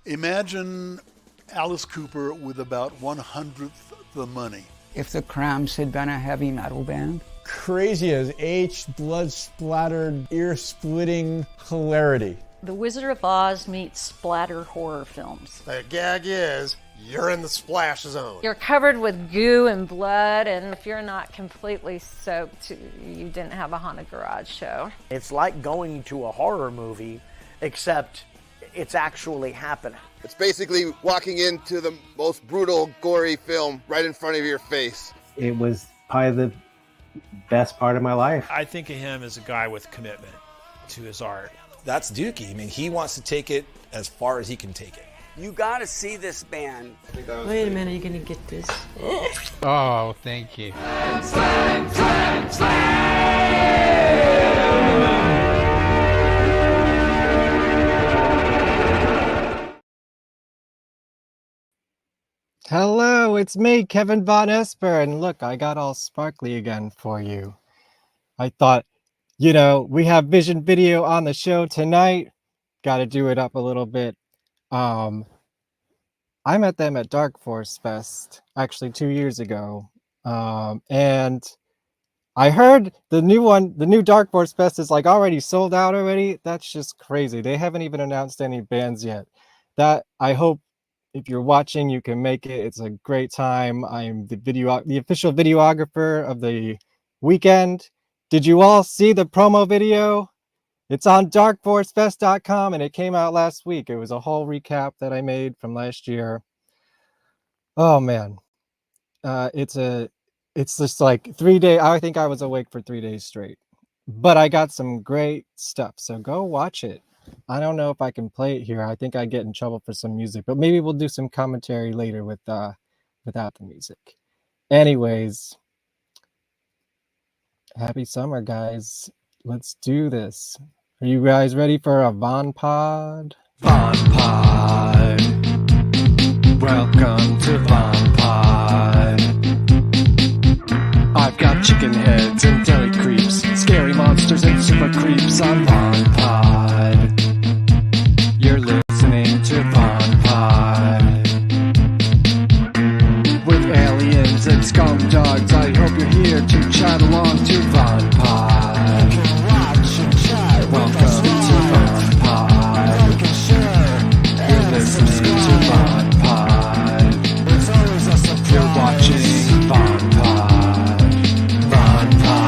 Imagine Alice Cooper with about 1/100th the money. If the Cramps had been a heavy metal band. Crazy as H, blood-splattered, ear-splitting hilarity. The Wizard of Oz meets splatter horror films. The gag is, you're in the splash zone. You're covered with goo and blood, and if you're not completely soaked, you didn't have a haunted garage show. It's like going to a horror movie, except it's actually happening. It's basically walking into the most brutal, gory film right in front of your face. It was probably the best part of my life. I think of him as a guy with commitment to his art. That's Dookie. I mean, he wants to take it as far as he can take it. You gotta see this band. Wait a minute, you're gonna get this. Oh, thank you. Hello, it's me, Kevin Vonesper, and look, I got all sparkly again for you. I thought, we have Vision Video on the show tonight. Got to do it up a little bit. I met them at Dark Force Fest, actually 2 years ago. And I heard the new Dark Force Fest is like already sold out already. That's just crazy. They haven't even announced any bands yet. That I hope if you're watching, you can make it. It's a great time. I'm the official videographer of the weekend. Did you all see the promo video? It's on darkforcefest.com and it came out last week. It was a whole recap that I made from last year. Oh man. It's just like 3 days. I think I was awake for 3 days straight. But I got some great stuff. So go watch it. I don't know if I can play it here. I think I get in trouble for some music, but maybe we'll do some commentary later without the music. Anyways, happy summer, guys. Let's do this. Are you guys ready for a VonPod? VonPod. Welcome to VonPod. I've got chicken heads and deli creeps, scary monsters and super creeps on VonPod. You're listening to VonPod. With aliens and scum dogs, I hope you're here to chat along to VonPod. Welcome to VonPod. You're listening to VonPod. You're watching VonPod. VonPod.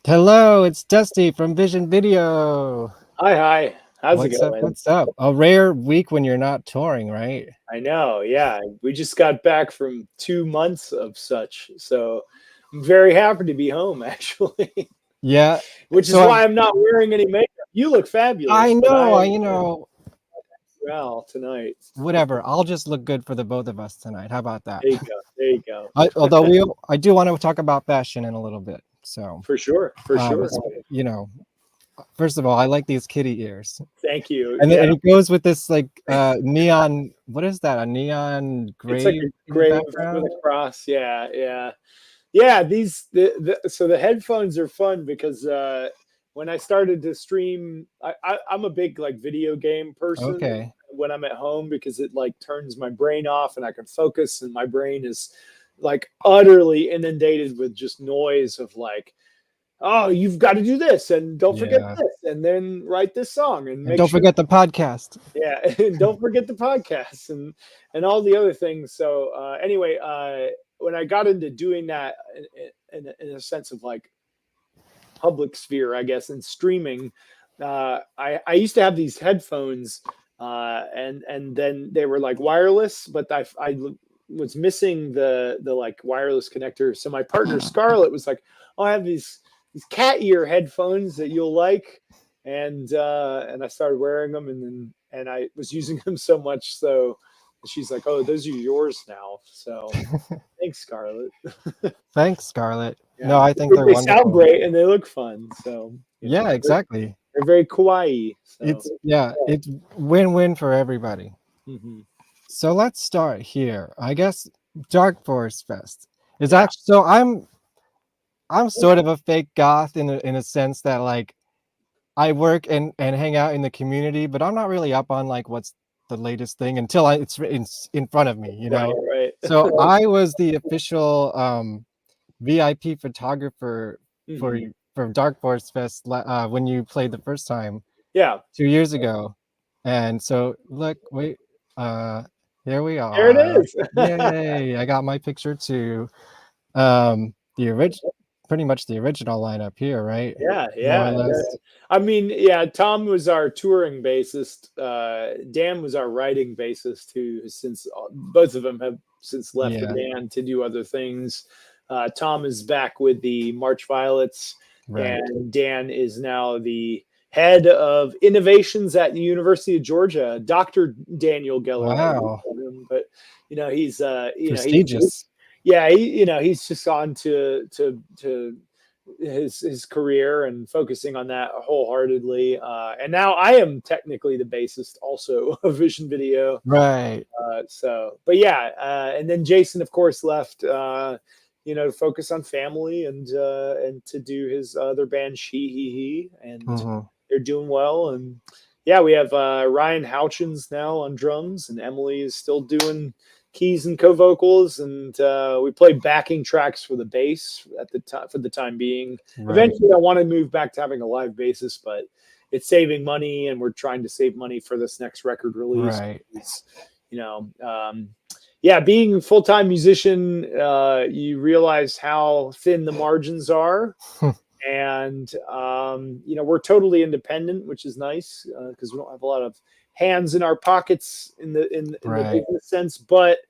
Hello, it's Dusty from Vision Video. Hi. How's it going? What's up? A rare week when you're not touring, right? I know, yeah. We just got back from 2 months of such, so I'm very happy to be home, actually. Yeah. Which is why I'm not wearing any makeup. You look fabulous. I know. Well, tonight. Whatever. I'll just look good for the both of us tonight. How about that? There you go. Although I do want to talk about fashion in a little bit. So for sure. First of all, I like these kitty ears. Thank you. And it goes with this like neon. What is that? A neon gray? It's like a gray with a cross. Yeah. So the headphones are fun because when I started to stream, I'm a big like video game person. Okay. When I'm at home, because it like turns my brain off and I can focus, and my brain is like utterly inundated with just noise of like, oh, you've got to do this, and don't forget this, and then write this song, and don't forget the podcast. Yeah, and don't forget the podcast, and all the other things. So anyway, when I got into doing that in a sense of like public sphere, I guess, and streaming, I used to have these headphones, and then they were like wireless, but I was missing the like wireless connector. So my partner Scarlett was like, "Oh, I have these cat ear headphones that you'll like," and I started wearing them, and I was using them so much, so she's like, "Oh, those are yours now." So thanks, Scarlett. Thanks, Scarlett. Yeah. No, I think they wonderful. Sound great and they look fun. So yeah, exactly. They're very kawaii. So. It's win-win for everybody. Mm-hmm. So let's start here. I guess Dark Force Fest is actually. So I'm sort of a fake goth in a sense that like I work and hang out in the community, but I'm not really up on like what's the latest thing until it's in front of me, you know. Right. So I was the official VIP photographer for Mhm. for Dark Force Fest when you played the first time. Yeah. 2 years ago. And so look, wait, here we There it are. is. Yay! I got my picture too. The pretty much the original lineup here, right? Yeah, More or yeah. less. I mean, yeah, Tom was our touring bassist. Dan was our writing bassist, who since both of them have since left the Yeah. band to do other things. Tom is back with the March Violets, Right. and Dan is now the head of innovations at the University of Georgia, Dr. Daniel Geller. Wow. But you know, he's Prestigious. he's just on to his career and focusing on that wholeheartedly. And now I am technically the bassist also of Vision Video. Right. But yeah, and then Jason, of course, left, to focus on family and to do his other band, He, and Mhm. they're doing well. And yeah, we have Ryan Houchins now on drums, and Emily is still doing keys and co-vocals, and we play backing tracks for the bass at the time for the time being. Right. Eventually I want to move back to having a live bassist, but it's saving money, and we're trying to save money for this next record release. Right. It's, being a full-time musician, you realize how thin the margins are. And we're totally independent, which is nice because we don't have a lot of hands in our pockets in the business sense, but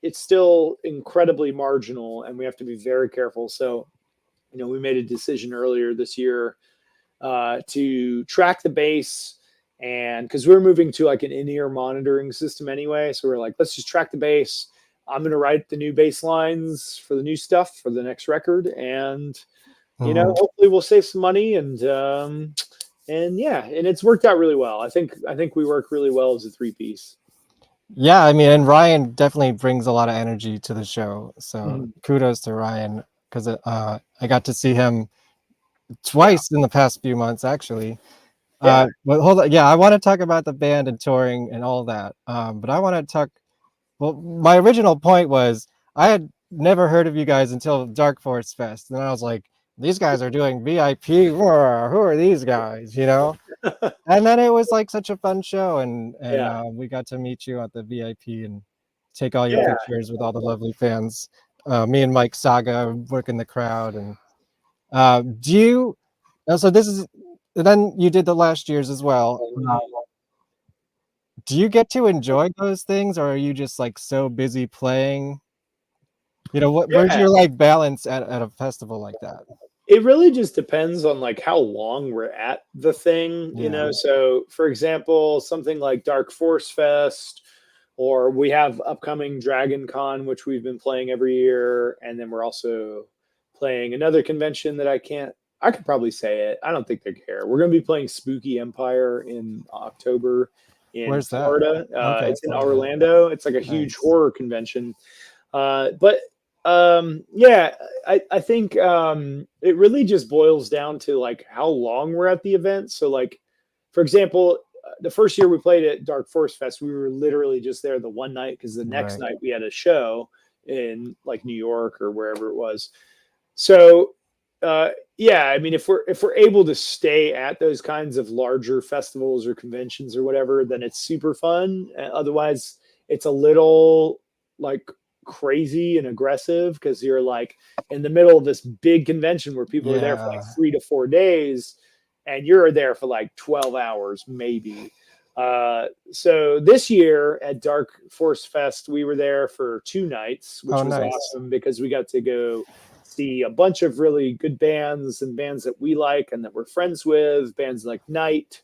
it's still incredibly marginal, and we have to be very careful. So, we made a decision earlier this year to track the bass, and because we're moving to like an in-ear monitoring system anyway, so we're like, let's just track the bass. I'm going to write the new bass lines for the new stuff for the next record, and hopefully we'll save some money, and it's worked out really well. I think we work really well as a three-piece. Yeah, I mean, and Ryan definitely brings a lot of energy to the show. So Mhm. kudos to Ryan, because I got to see him twice in the past few months, actually. Yeah. But hold on, yeah, I want to talk about the band and touring and all that. But I want to talk. Well, my original point was I had never heard of you guys until Dark Force Fest, and I was like, these guys are doing VIP. Who are these guys? And then it was like such a fun show, and Yeah. we got to meet you at the VIP and take all your Yeah. pictures with all the lovely fans. Me and Mike Saga work in the crowd, and do you? So this is then you did the last year's as well. Do you get to enjoy those things, or are you just like so busy playing? Where's Yeah. your like balance at a festival like that? It really just depends on like how long we're at the thing, Yeah. So for example, something like Dark Force Fest, or we have upcoming Dragon Con, which we've been playing every year, and then we're also playing another convention that I could probably say it. I don't think they care. We're going to be playing Spooky Empire in October in Where's that? Florida. Okay, It's in Florida. Orlando. It's like a huge Nice. horror convention. I think it really just boils down to like how long we're at the event. So like, for example, the first year we played at Dark Force Fest, we were literally just there the one night because the next Right. night we had a show in like New York or wherever it was. So I mean, if we're able to stay at those kinds of larger festivals or conventions or whatever, then it's super fun. Otherwise, it's a little like crazy and aggressive because you're like in the middle of this big convention where people are there for like 3 to 4 days, and you're there for like 12 hours maybe. So this year at Dark Force Fest, we were there for 2 nights, which was nice. awesome because we got to go see a bunch of really good bands and bands that we like and that we're friends with, bands like Night,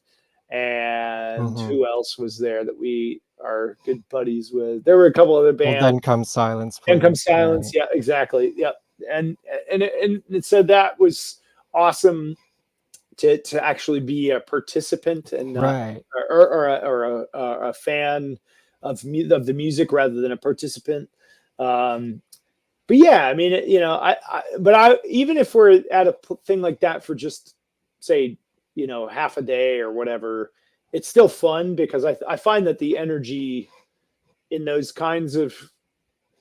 and who else was there that we are good buddies with? There were a couple other bands. Well, Then Comes Silence. Then Comes Silence. Yeah, exactly. Yep. And it said that was awesome to actually be a participant and Right. or a fan of the music rather than a participant. but yeah, I mean, but even if we're at a thing like that for just say, half a day or whatever, it's still fun because I find that the energy in those kinds of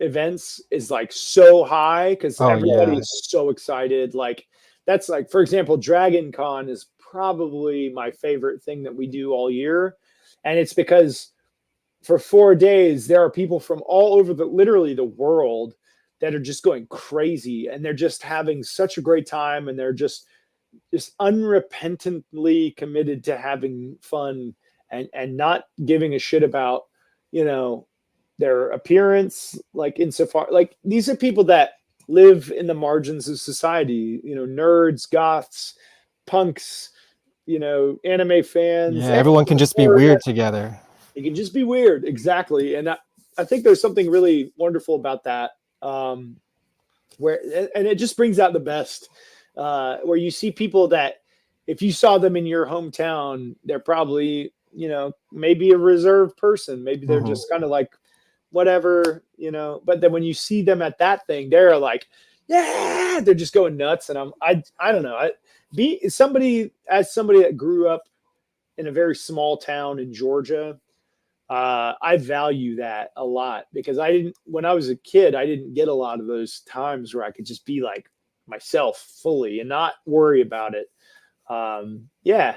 events is like so high because everybody is so excited. Like that's like, for example, Dragon Con is probably my favorite thing that we do all year. And it's because for 4 days, there are people from all over literally the world that are just going crazy and they're just having such a great time. And they're just unrepentantly committed to having fun and not giving a shit about, their appearance, like insofar, like these are people that live in the margins of society, nerds, goths, punks, anime fans. Yeah, everyone can just be weird together. It can just be weird. Exactly. And I think there's something really wonderful about that. And it just brings out the best, where you see people that if you saw them in your hometown, they're probably, maybe a reserved person. Maybe they're just kind of like, whatever, but then when you see them at that thing, they're like, yeah, they're just going nuts. And I don't know. Somebody that grew up in a very small town in Georgia, I value that a lot because when I was a kid, I didn't get a lot of those times where I could just be like myself fully and not worry about it.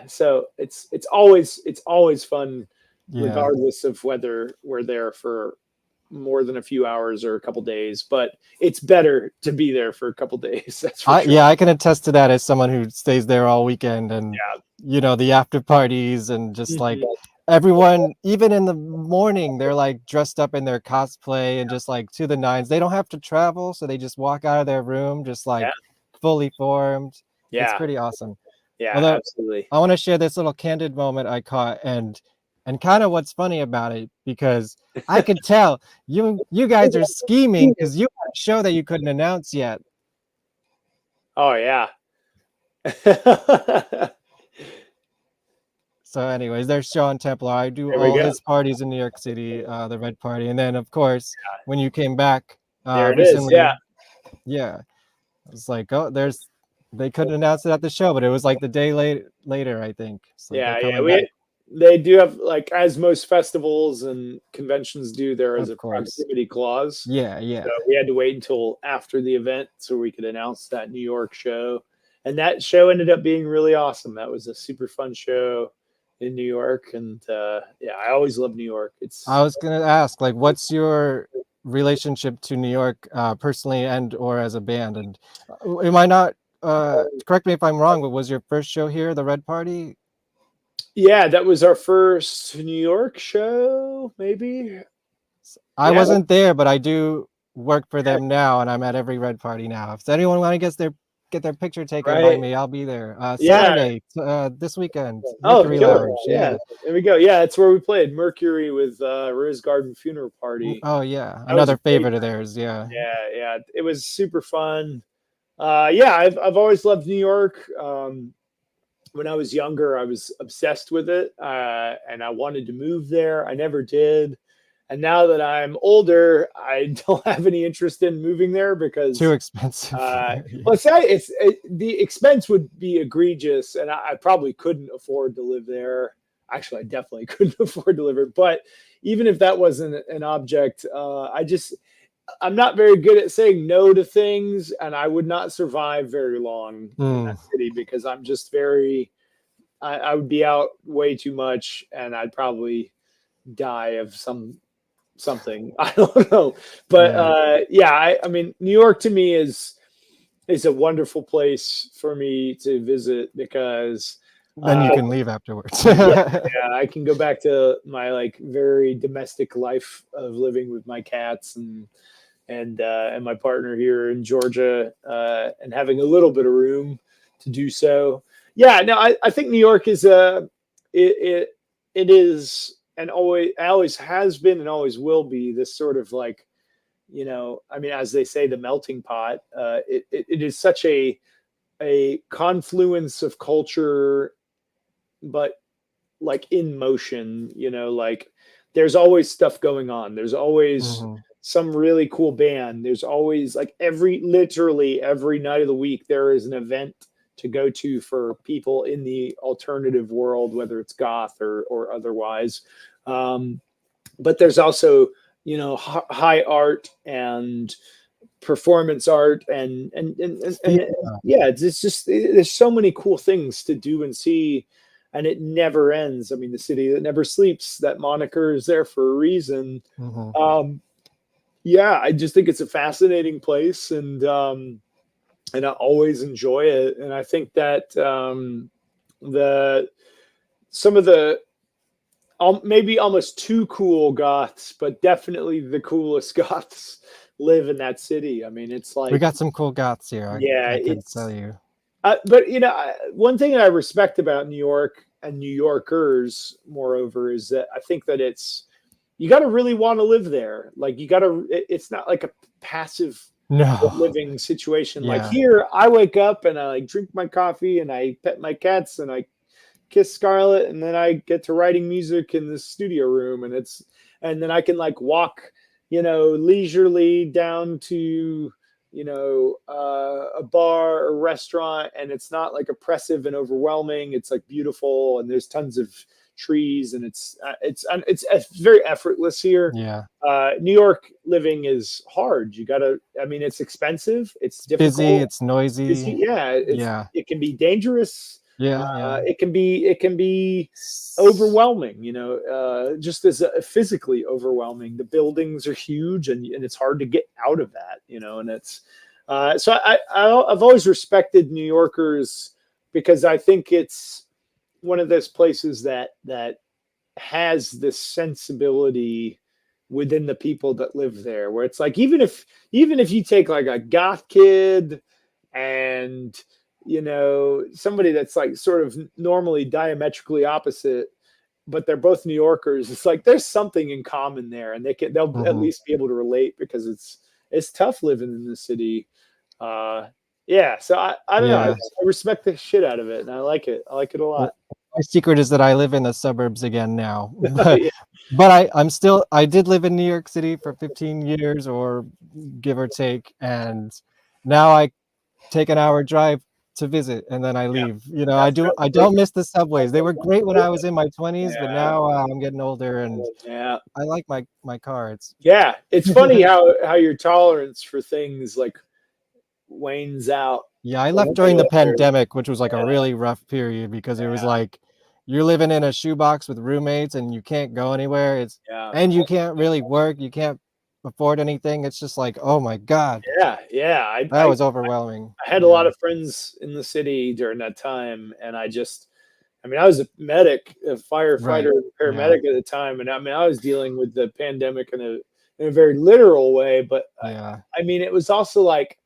So it's always fun, regardless of whether we're there for more than a few hours or a couple days, but it's better to be there for a couple days. That's for sure. Yeah, I can attest to that as someone who stays there all weekend and the after parties and just like everyone, even in the morning, they're like dressed up in their cosplay and just like to the nines. They don't have to travel, so they just walk out of their room just like fully formed. Yeah, it's pretty awesome. Yeah, although, absolutely. I want to share this little candid moment I caught and kind of what's funny about it, because I could tell you guys are scheming because you had a show that you couldn't announce yet. Oh yeah. So anyways, there's Sean Templar. I do all his parties in New York City, the Red Party. And then of course, when you came back recently, yeah. I was like, oh, they couldn't announce it at the show, but it was like the day later, I think. So they do have, like, as most festivals and conventions do, there is a proximity clause. Yeah. So we had to wait until after the event so we could announce that New York show. And that show ended up being really awesome. That was a super fun show in New York. And I always love New York. I was going to ask, like, what's your relationship to New York personally and or as a band? And am I not, correct me if I'm wrong, but was your first show here, the Red Party? Yeah, that was our first New York show, maybe. I wasn't there, but I do work for them now, and I'm at every Red Party now. If anyone want to get their picture taken by me, I'll be there. Saturday, this weekend. Mercury Lounge. Yeah, there we go. Yeah, it's where we played Mercury with Rose Garden Funeral Party. Oh yeah, another favorite of theirs. Yeah. It was super fun. I've always loved New York. When I was younger, I was obsessed with it, and I wanted to move there. I never did. And now that I'm older, I don't have any interest in moving there because too expensive. Let's say the expense would be egregious, and I probably couldn't afford to live there. Actually, I definitely couldn't afford to live there. But even if that wasn't an object, I'm not very good at saying no to things, and I would not survive very long in that city because I'm just I would be out way too much, and I'd probably die of something. I don't know. But I mean, New York to me is a wonderful place for me to visit because then you can leave afterwards. I can go back to my like very domestic life of living with my cats and my partner here in Georgia, and having a little bit of room to do so. Yeah, no, I think New York is it is and always has been and always will be this sort of like, I mean, as they say, the melting pot. It is such a confluence of culture, but like in motion, like there's always stuff going on. There's always some really cool band. There's always like literally every night of the week, there is an event to go to for people in the alternative world, whether it's goth or otherwise. But there's also, you know, high art and performance art and yeah, it's just, there's so many cool things to do and see, and it never ends. I mean, the city that never sleeps, that moniker is there for a reason. Yeah, I just think it's a fascinating place, and I always enjoy it. And I think that some of the maybe almost too cool goths, but definitely the coolest goths live in that city. I mean, it's like We got some cool goths here. I can tell you. But you know, one thing that I respect about New York and New Yorkers, moreover, is that I think that you got to really want to live there. Like you got to. It's not like a passive living situation. Like here, I wake up and I like drink my coffee and I pet my cats and I kiss Scarlett, and then I get to writing music in the studio room, and then I can like walk, you know, leisurely down to, you know, a bar or restaurant, and it's not like oppressive and overwhelming. It's like beautiful, and there's tons of trees, and it's very effortless here. New York living is hard. You gotta, I mean, it's expensive, it's difficult, busy, it's noisy. It can be dangerous. It can be overwhelming, you know, just as physically overwhelming. The buildings are huge, and it's hard to get out of that, you know. And it's so I've always respected New Yorkers, because I think it's one of those places that has this sensibility within the people that live there, where it's like, even if you take like a goth kid and, you know, somebody that's like sort of normally diametrically opposite, but they're both New Yorkers, it's like there's something in common there, and they'll at least be able to relate, because it's tough living in the city. So I don't know. I respect the shit out of it, and I like it. I like it a lot. My secret is that I live in the suburbs again now. But I did live in New York City for 15 years, or give or take, and now I take an hour drive to visit, and then I leave. You know, I don't miss the subways. They were great when I was in my 20s, but now I'm getting older, and I like my car. It's funny how your tolerance for things like wanes out. I left during the pandemic, which was like a really rough period, because it was like you're living in a shoebox with roommates and you can't go anywhere. And you can't really work. You can't afford anything. It's just like, oh my God. That was overwhelming. I had a lot of friends in the city during that time, and I was a medic, a firefighter, paramedic at the time, and I was dealing with the pandemic in a very literal way. But I mean, it was also like,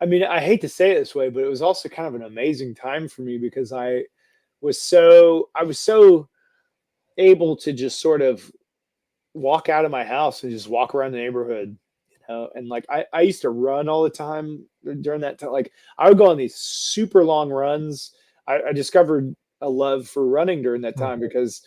I hate to say it this way, but it was also kind of an amazing time for me, because I was so able to just sort of walk out of my house and just walk around the neighborhood, you know. And like I used to run all the time during that time. Like I would go on these super long runs. I discovered a love for running during that time, because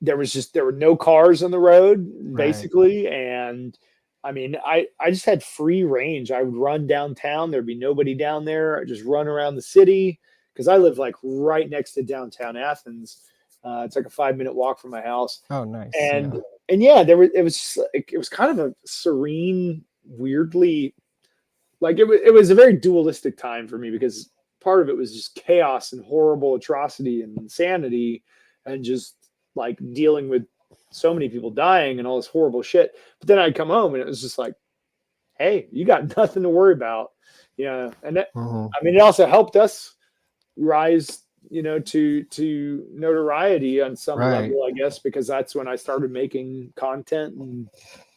there were no cars on the road, basically, and I mean, I just had free range. I would run downtown. There'd be nobody down there. I'd just run around the city, because I live like right next to downtown Athens. It's like a 5-minute walk from my house. Oh, nice. And it was kind of a serene, weirdly, like it was a very dualistic time for me, because part of it was just chaos and horrible atrocity and insanity, and just like dealing with so many people dying and all this horrible shit. But then I'd come home and it was just like, hey, you got nothing to worry about. And that, I mean, it also helped us rise, you know, to notoriety on some level, I guess, because that's when I started making content and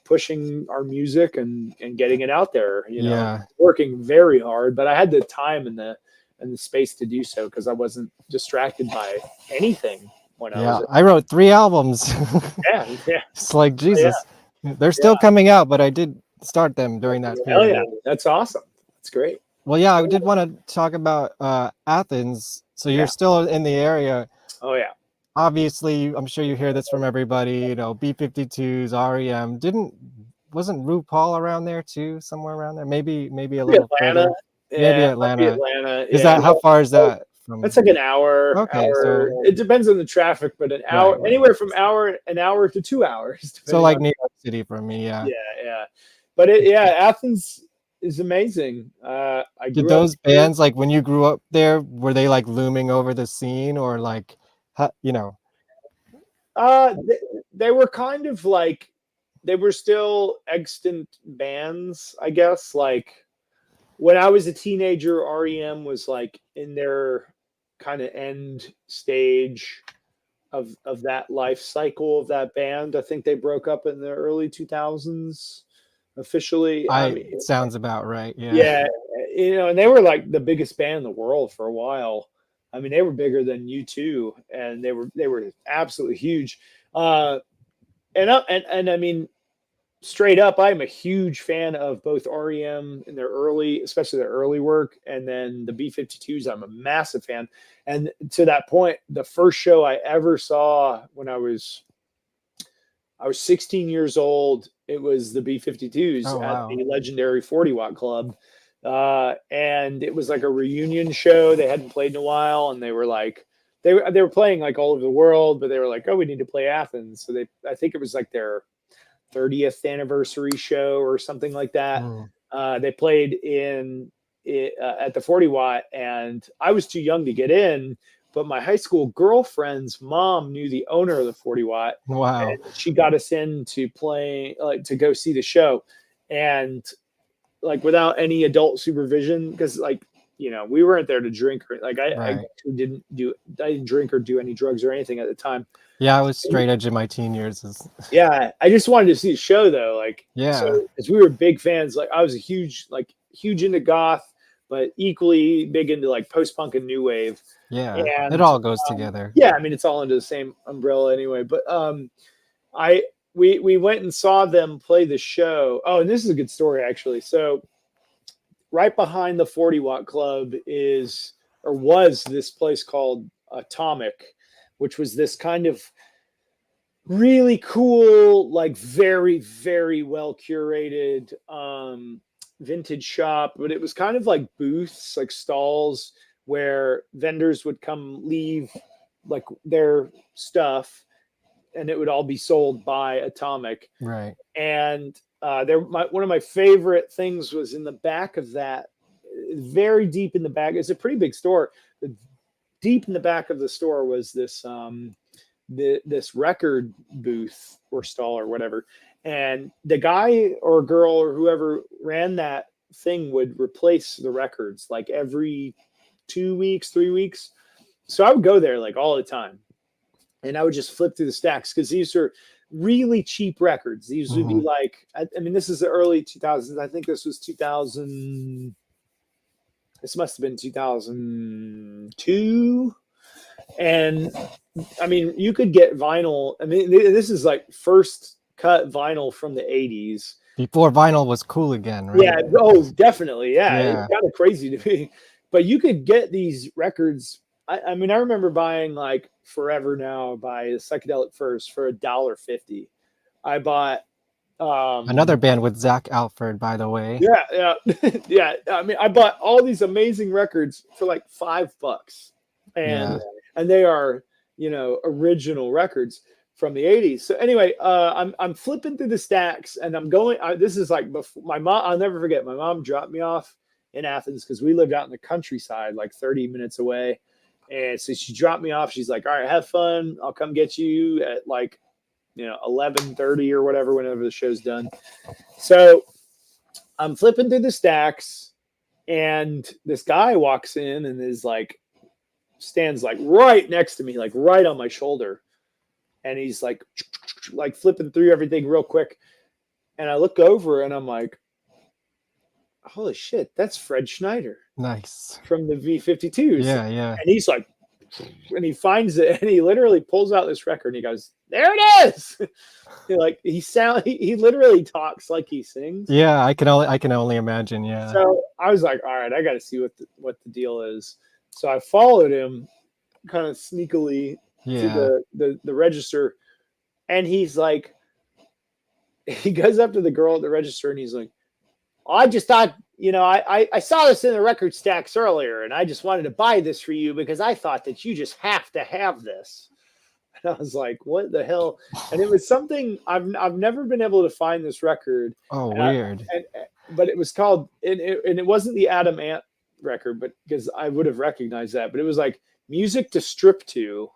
pushing our music and getting it out there, you know, working very hard, but I had the time and the space to do so, because I wasn't distracted by anything. I wrote 3 albums. It's like, Jesus, they're still coming out, but I did start them during that period. Hell yeah, that's awesome. That's great. Well, I did want to talk about Athens. So you're still in the area. Oh yeah. Obviously, I'm sure you hear this from everybody. You know, B-52s, REM didn't wasn't RuPaul around there too, somewhere around there? Maybe a Maybe little Atlanta. further. Maybe Yeah, might be Atlanta. Atlanta. Is Yeah, that how far is that from? that's like an hour. Okay, so It depends on the traffic, but an hour, right. anywhere from an hour to 2 hours. So Depending like on, New York City for me, yeah. yeah. But Athens is amazing. I Did grew up. those bands, like when you grew up there, were they like looming over the scene, or like, you know? They were kind of like, they were still extant bands, I guess. Like when I was a teenager, REM was like in their kind of end stage of that life cycle of that band. I think they broke up in the early 2000s officially. It sounds about right. Yeah. Yeah, and they were like the biggest band in the world for a while. I mean, they were bigger than U2, and they were absolutely huge. And I mean, straight up, I'm a huge fan of both REM and especially their early work, and then the B-52s. I'm a massive fan. And to that point, the first show I ever saw when I was 16 years old, it was the B-52s at the legendary 40 Watt Club. And it was like a reunion show. They hadn't played in a while, and they were like, they were playing like all over the world, but they were like, oh, we need to play Athens. So I think it was like their 30th anniversary show or something like that. They played at the 40 Watt, and I was too young to get in, but my high school girlfriend's mom knew the owner of the 40 Watt. Wow. And she got us in to to go see the show. And like without any adult supervision, because like, we weren't there to drink. I didn't drink or do any drugs or anything at the time. Yeah, I was straight edge in my teen years. Yeah, I just wanted to see the show though. Like, yeah, so, as we were big fans. Like, I was a huge into goth, but equally big into like post punk and new wave. Yeah, and, it all goes together. Yeah, I mean, it's all under the same umbrella anyway. But we went and saw them play the show. Oh, and this is a good story actually. So right behind the 40 Watt Club was this place called Atomic, which was this kind of really cool, like very, very well curated vintage shop. But it was kind of like booths, like stalls where vendors would come leave like their stuff, and it would all be sold by Atomic. Right. And one of my favorite things was in the back of that, very deep in the back. It's a pretty big store. Deep in the back of the store was this this record booth or stall or whatever. And the guy or girl or whoever ran that thing would replace the records like every 2 weeks, 3 weeks. So I would go there like all the time, and I would just flip through the stacks because these are really cheap records. These would be like, I mean, this is the early 2000s. I think this was 2000. This must have been 2002. And I mean, you could get vinyl. I mean, this is like first cut vinyl from the 80s. Before vinyl was cool again, right? Yeah. Oh, definitely. Yeah. It's kind of crazy to me. But you could get these records. I mean, I remember buying like Forever Now by Psychedelic First for $1.50. I bought another band with Zach Alford, by the way. Yeah. Yeah. I mean, I bought all these amazing records for like $5. And they are, original records from the 80s. So anyway, I'm flipping through the stacks, and I'm going. This is like before my mom. I'll never forget. My mom dropped me off in Athens because we lived out in the countryside, like 30 minutes away. And so she dropped me off. She's like, "All right, have fun. I'll come get you at like, 11:30 or whatever, whenever the show's done." So I'm flipping through the stacks, and this guy walks in and is like, stands like right next to me, like right on my shoulder. And he's like flipping through everything real quick. And I look over and I'm like, holy shit, that's Fred Schneider. Nice. From the V-52s. Yeah. And he's like, and he finds it and he literally pulls out this record and he goes, there it is. He literally talks like he sings. Yeah, I can only imagine. Yeah. So I was like, all right, I got to see what the deal is. So I followed him kind of sneakily to the register, and he's like, he goes up to the girl at the register and he's like, I just thought, I saw this in the record stacks earlier and I just wanted to buy this for you because I thought that you just have to have this. And I was like, what the hell? And it was something I've never been able to find this record. Oh, weird. But it was called, and it wasn't the Adam Ant record, but because I would have recognized that, but it was like Music to Strip To.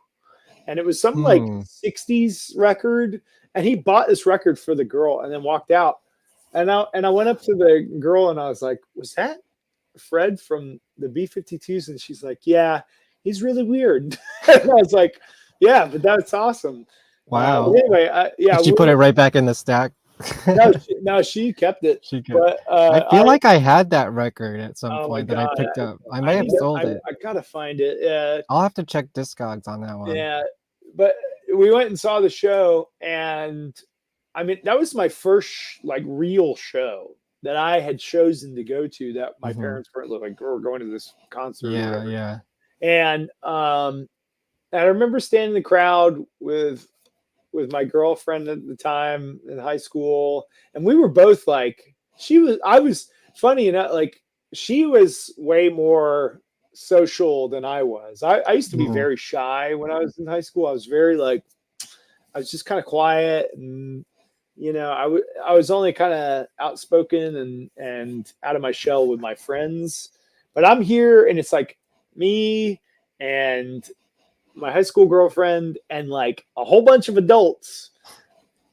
And it was some like 60s record. And he bought this record for the girl and then walked out. And I went up to the girl and I was like, was that Fred from the B-52s? And she's like, yeah, he's really weird. And I was like, yeah, but that's awesome. Wow. Anyway, yeah. Did she put it right back in the stack? No, she kept it. She kept it. I feel like I had that record at some point that I picked up. I might have sold it. I gotta find it. I'll have to check Discogs on that one. Yeah, but we went and saw the show, and I mean that was my first like real show that I had chosen to go to. That my parents weren't like, we're going to this concert. Yeah. And I remember standing in the crowd with my girlfriend at the time in high school, and we were both like, I was funny enough, like she was way more social than I was. I used to be very shy when I was in high school. I was very like, I was just kind of quiet, and I was only kind of outspoken and out of my shell with my friends. But I'm here, and it's like me and my high school girlfriend and like a whole bunch of adults.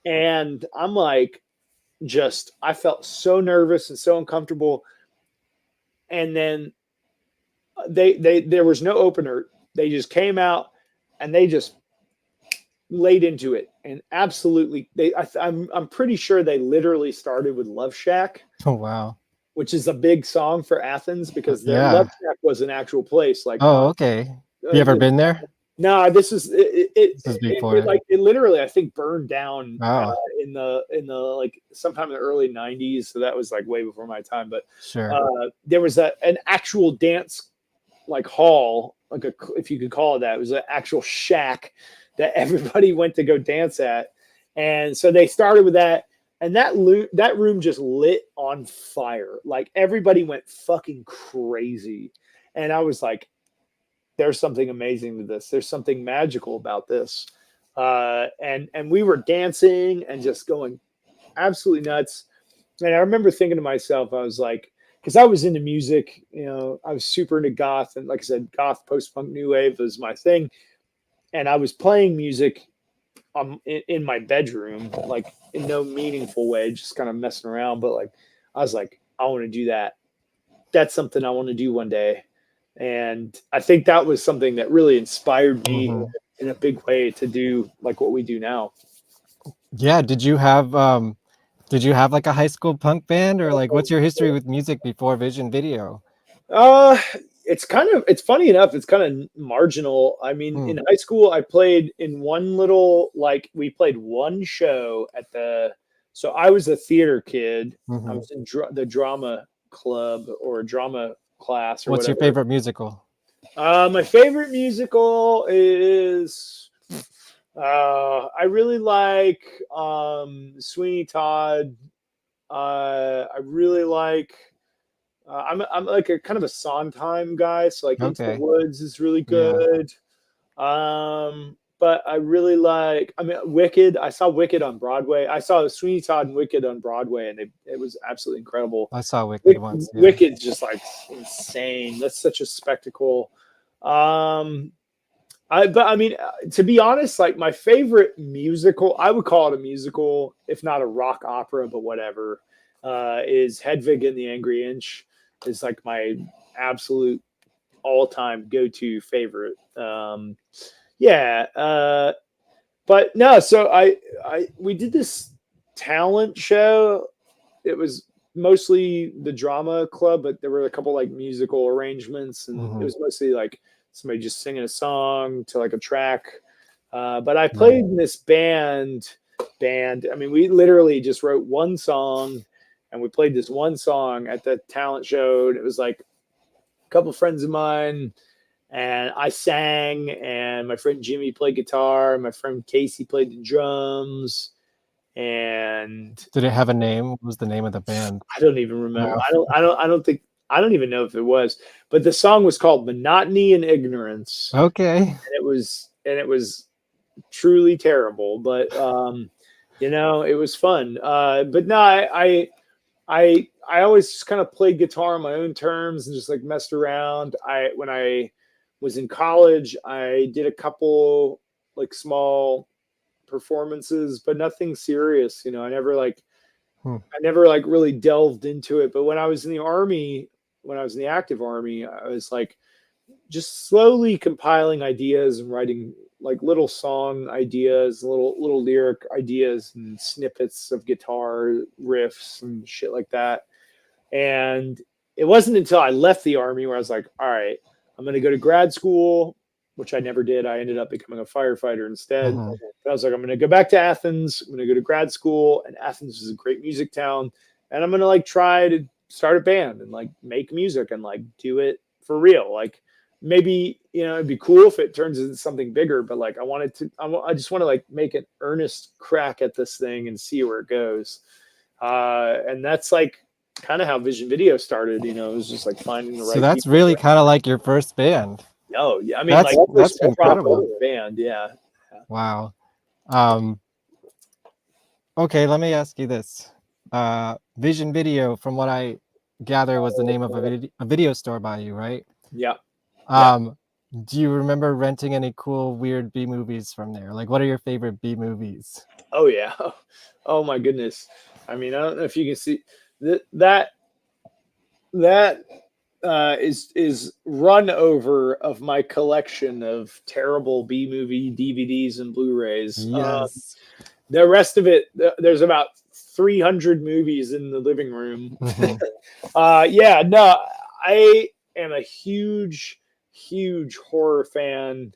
And I'm like, I felt so nervous and so uncomfortable. And then there was no opener. They just came out and they just laid into it. And absolutely, I'm pretty sure they literally started with Love Shack. Oh, wow. Which is a big song for Athens because their Love Shack was an actual place. Like, oh, okay. You ever been there? No, this is before. It literally, I think, burned down in the like sometime in the early 90s. So that was like way before my time. But sure, there was an actual dance like hall, like if you could call it that. It was an actual shack that everybody went to go dance at, and so they started with that. And that room just lit on fire. Like everybody went fucking crazy, and I was like, there's something amazing to this. There's something magical about this. And we were dancing and just going absolutely nuts. And I remember thinking to myself, I was like, because I was into music, I was super into goth. And like I said, goth, post-punk, new wave was my thing. And I was playing music in my bedroom, like in no meaningful way, just kind of messing around. But like, I was like, I want to do that. That's something I want to do one day. And I think that was something that really inspired me in a big way to do like what we do now. Yeah. Did you have like a high school punk band, or like what's your history with music before Vision Video? It's funny enough, it's kind of marginal. I mean, in high school, I played in one little, like we played one show so I was a theater kid. I was in the drama club or drama class or what's whatever. Your favorite musical? My favorite musical is I really like Sweeney Todd. I really like I'm like a kind of a Sondheim guy, so like Into the Woods is really good. But I really like, Wicked. I saw Wicked on Broadway. I saw Sweeney Todd and Wicked on Broadway, and it was absolutely incredible. I saw Wicked once. Yeah. Wicked's just like insane. That's such a spectacle. To be honest, like my favorite musical, I would call it a musical, if not a rock opera, but whatever, is Hedwig and the Angry Inch. Is like my absolute all-time go-to favorite. But no, so we did this talent show. It was mostly the drama club, but there were a couple like musical arrangements, and it was mostly like somebody just singing a song to like a track. But I played in this band. I mean, we literally just wrote one song, and we played this one song at the talent show. And it was like a couple friends of mine, and I sang, and my friend Jimmy played guitar, and my friend Casey played the drums. And Did it have a name? What was the name of the band? I don't even remember. No. I don't even know if it was, but the song was called Monotony and Ignorance. Okay. And it was truly terrible, but it was fun. But no, I always just kind of played guitar on my own terms and just like messed around. When I was in college, I did a couple like small performances, but nothing serious. I never really delved into it. But when I was in the Army, when I was in the active Army, I was like just slowly compiling ideas and writing like little song ideas, little lyric ideas and snippets of guitar riffs and shit like that. And it wasn't until I left the Army where I was like, all right, I'm going to go to grad school, which I never did. I ended up becoming a firefighter instead. Mhm. But I was like, I'm going to go back to Athens. I'm going to go to grad school, and Athens is a great music town. And I'm going to like try to start a band and like make music and like do it for real. Like maybe, it'd be cool if it turns into something bigger, but like I just want to like make an earnest crack at this thing and see where it goes. And that's like kind of how Vision Video started. It was just like finding the right. So that's people. really kind of like your first band. Oh yeah, I mean that's incredible. Band, yeah. Wow. Okay, let me ask you this. Vision Video, from what I gather, was the name of a video store by you, right? Yeah. Do you remember renting any cool, weird B movies from there? Like, what are your favorite B movies? Oh yeah. Oh my goodness. I mean, I don't know if you can see that is run over of my collection of terrible B movie DVDs and Blu-rays. Yes. The rest of it, there's about 300 movies in the living room. Yeah, no, I am a huge horror fan.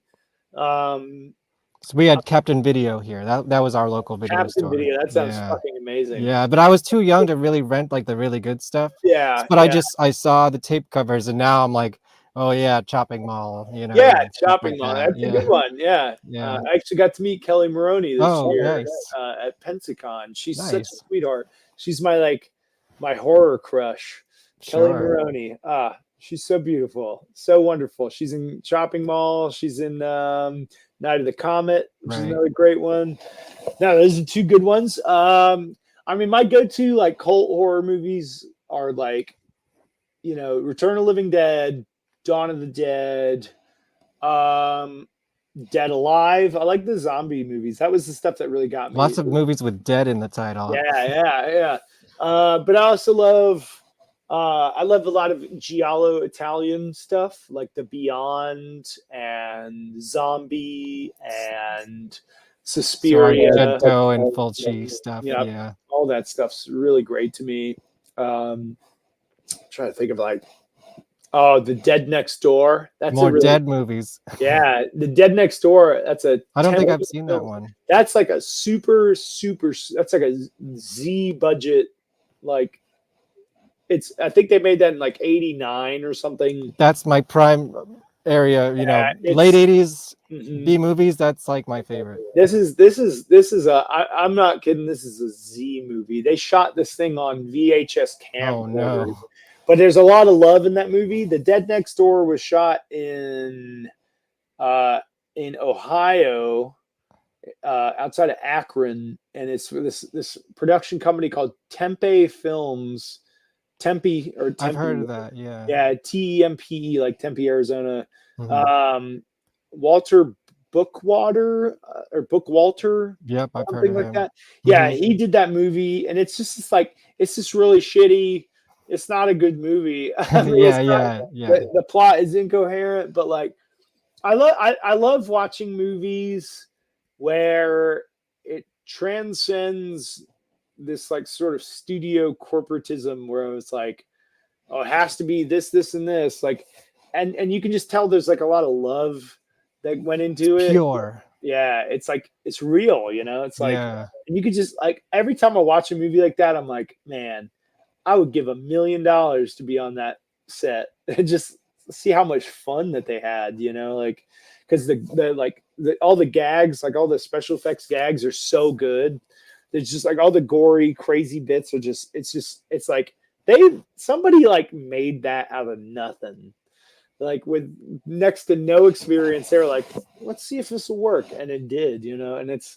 So we had Captain Video here. That was our local video Captain store. Video, that sounds fucking amazing. Yeah, but I was too young to really rent like the really good stuff. Yeah. But I saw the tape covers, and now I'm like, oh yeah, Chopping Mall. Yeah, Chopping Mall. That's a good one. Yeah. Yeah. I actually got to meet Kelly Maroney this year nice. At Pensacon. She's Nice. such a sweetheart. She's my horror crush. Kelly Maroney. She's so beautiful, so wonderful. She's in Chopping Mall. She's in Night of the Comet, which is another great one. Now, those are two good ones. I mean, my go-to like cult horror movies are like, Return of the Living Dead, Dawn of the Dead, Dead Alive. I like the zombie movies. That was the stuff that really got me. Lots of movies with dead in the title. Yeah. But I also love a lot of giallo Italian stuff, like The Beyond and Zombie and Suspiria. Argento and Fulci stuff. Yeah. All that stuff's really great to me. I'm trying to think of The Dead Next Door. That's more dead movies. Yeah, The Dead Next Door. I don't think I've seen that one. That's like a super. That's like a Z budget. Like, I think they made that in like '89 or something. That's my prime area. Late '80s B movies. That's like my favorite. This is I'm not kidding. This is a Z movie. They shot this thing on VHS camera. Oh no. But there's a lot of love in that movie. The Dead Next Door was shot in Ohio, outside of Akron, and it's for this production company called Tempe Films. Tempe. I've heard of that. Yeah. Yeah, TEMPE, like Tempe, Arizona. Walter Bookwalter or Bookwalter. Yep, I've heard something of like him. that. Yeah, he did that movie, and it's just really shitty. It's not a good movie. The plot is incoherent, but like, I love watching movies where it transcends this like sort of studio corporatism where it's like, oh, it has to be this, and this, like, and you can just tell there's like a lot of love that went into it. Pure. Yeah, it's like it's real, it's like, and you could just like every time I watch a movie like that, I'm like, man, I would give $1 million to be on that set and just see how much fun that they had, like, because all the gags, like all the special effects gags are so good. There's just like all the gory, crazy bits are just it's like somebody like made that out of nothing. Like with next to no experience, they were like, let's see if this will work. And it did, and it's,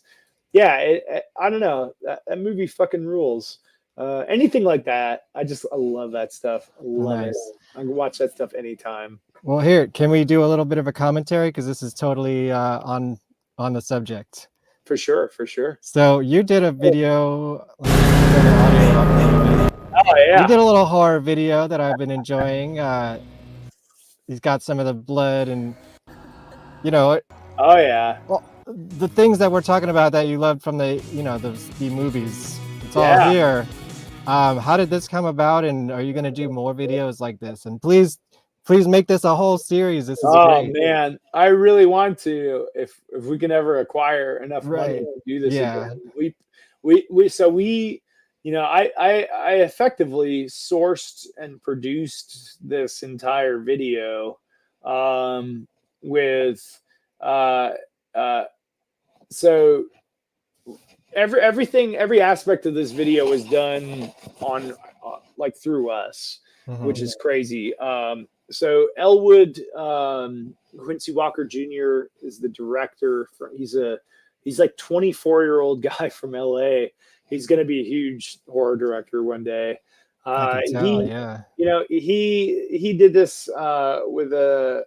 I don't know. That movie fucking rules. Anything like that. I love that stuff. I love it. I can watch that stuff anytime. Well, here, can we do a little bit of a commentary? Because this is totally on the subject. For sure. So you did a video. Oh yeah. You did a little horror video that I've been enjoying. He's got some of the blood and, Oh yeah. Well, the things that we're talking about that you loved from the movies. It's all here. How did this come about? And are you going to do more videos like this? And please make this a whole series. This is great. Man, I really want to. If we can ever acquire enough money to do this again. I effectively sourced and produced this entire video with so every aspect of this video was done on like through us, which is crazy. So Elwood Quincy Walker Jr. is the director. He's like 24-year-old guy from LA. He's going to be a huge horror director one day. I can tell, He did this with the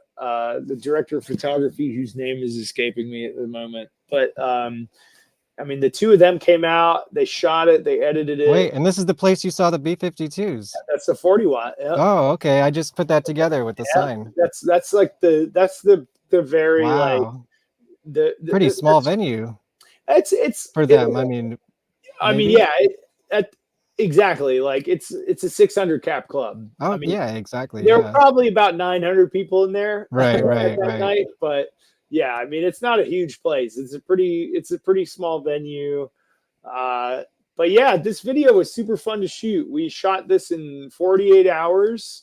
director of photography, whose name is escaping me at the moment. But the two of them came out. They shot it. They edited it. Wait, and this is the place you saw the B-52s? That's the 40 watt. Yep. Oh, okay. I just put that together with the sign. That's like the very like the pretty small venue. It's for them. Exactly. Like it's a 600 cap club. Oh, exactly. There were probably about 900 people in there. Right. Night, but it's not a huge place. It's a pretty small venue. But yeah, this video was super fun to shoot. We shot this in 48 hours.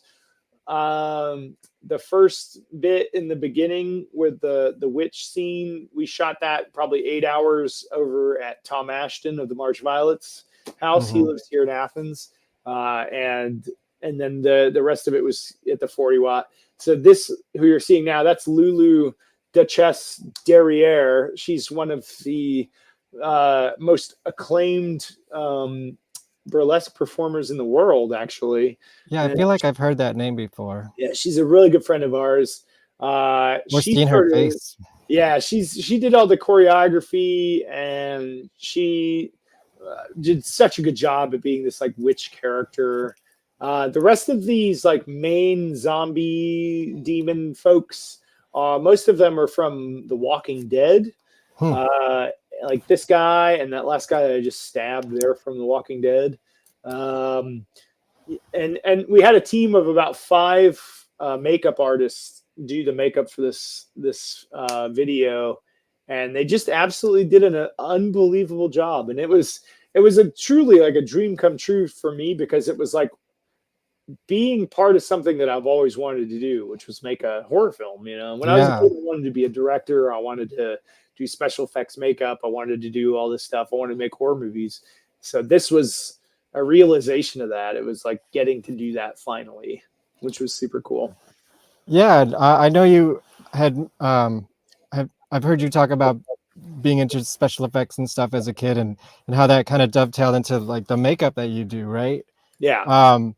The first bit in the beginning with the witch scene, we shot that probably 8 hours over at Tom Ashton of the March Violets house. He lives here in Athens. And then the rest of it was at the 40 watt. So this, who you're seeing now, that's Lulu Duchesse Derriere. She's one of the most acclaimed burlesque performers in the world, actually. Yeah, I feel like I've heard that name before. Yeah, she's a really good friend of ours. We've seen her face. Yeah, she did all the choreography, and she did such a good job at being this like witch character. The rest of these like main zombie demon folks, most of them are from The Walking Dead. Like this guy and that last guy that I just stabbed, they're from The Walking Dead. And we had a team of about 5 makeup artists do the makeup for this video, and they just absolutely did an unbelievable job. And it was truly like a dream come true for me, because it was like being part of something that I've always wanted to do, which was make a horror film. When I was a kid, I wanted to be a director. I wanted to do special effects makeup. I wanted to do all this stuff. I wanted to make horror movies. So this was a realization of that. It was like getting to do that finally, which was super cool. Yeah, I know you had. I've heard you talk about being into special effects and stuff as a kid, and how that kind of dovetailed into like the makeup that you do, right? Yeah.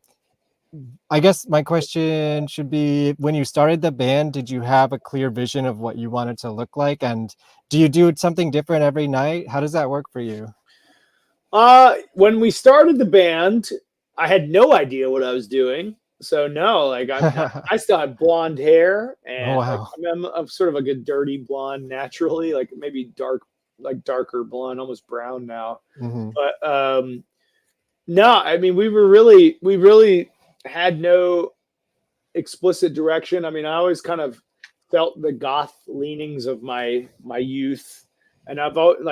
I guess my question should be, when you started the band, did you have a clear vision of what you wanted to look like? And do you do something different every night? How does that work for you? When we started the band, I had no idea what I was doing. So no, like I still had blonde hair, and I'm sort of like a dirty blonde naturally, like maybe darker blonde, almost brown now. But no, I mean, we really had no explicit direction. I mean, I always kind of felt the goth leanings of my youth, and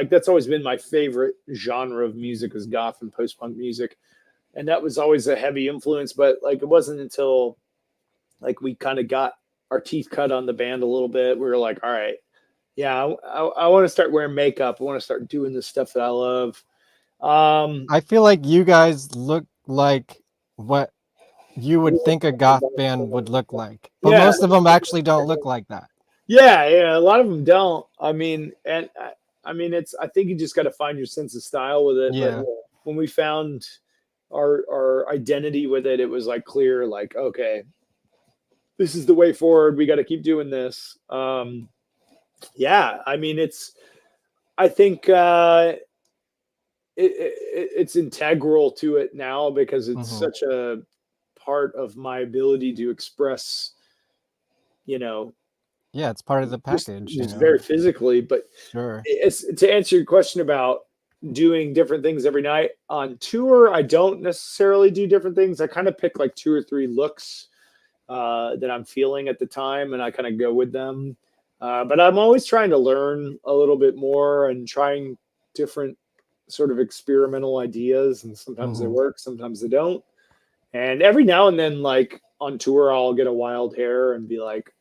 that's always been my favorite genre of music, is goth and post-punk music. And that was always a heavy influence, but like it wasn't until like we kind of got our teeth cut on the band a little bit, we were like, all right, yeah, I want to start wearing makeup. I want to start doing the stuff that I love. I feel like you guys look like what you would think a goth band would look like, but Yeah. most of them actually don't look like that. Yeah, a lot of them don't. I mean, and I mean, I think you just got to find your sense of style with it. Yeah. But when we found our identity with it, it was like clear, like, okay, this is the way forward. We got to keep doing this. Yeah, I mean, I think it's integral to it now because it's such a part of my ability to express, Yeah, it's part of the package. just very physically. But sure. It's, to answer your question about doing different things every night on tour, I don't necessarily do different things. I kind of pick like 2 or 3 looks that I'm feeling at the time, and I kind of go with them. But I'm always trying to learn a little bit more and trying different sort of experimental ideas, and sometimes they work, sometimes they don't. And every now and then, like on tour, I'll get a wild hair and be like,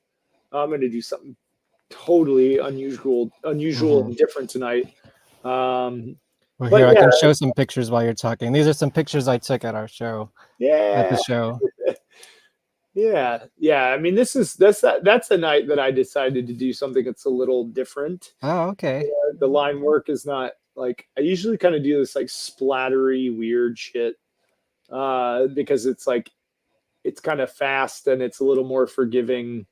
oh, I'm going to do something totally unusual and different tonight. Well, here, I can show some pictures while you're talking. These are some pictures I took at our show. Yeah. At the show. Yeah. I mean, that's a night that I decided to do something that's a little different. Oh, okay. The line work is not like, I usually kind of do this like splattery weird shit because it's like, it's kind of fast and it's a little more forgiving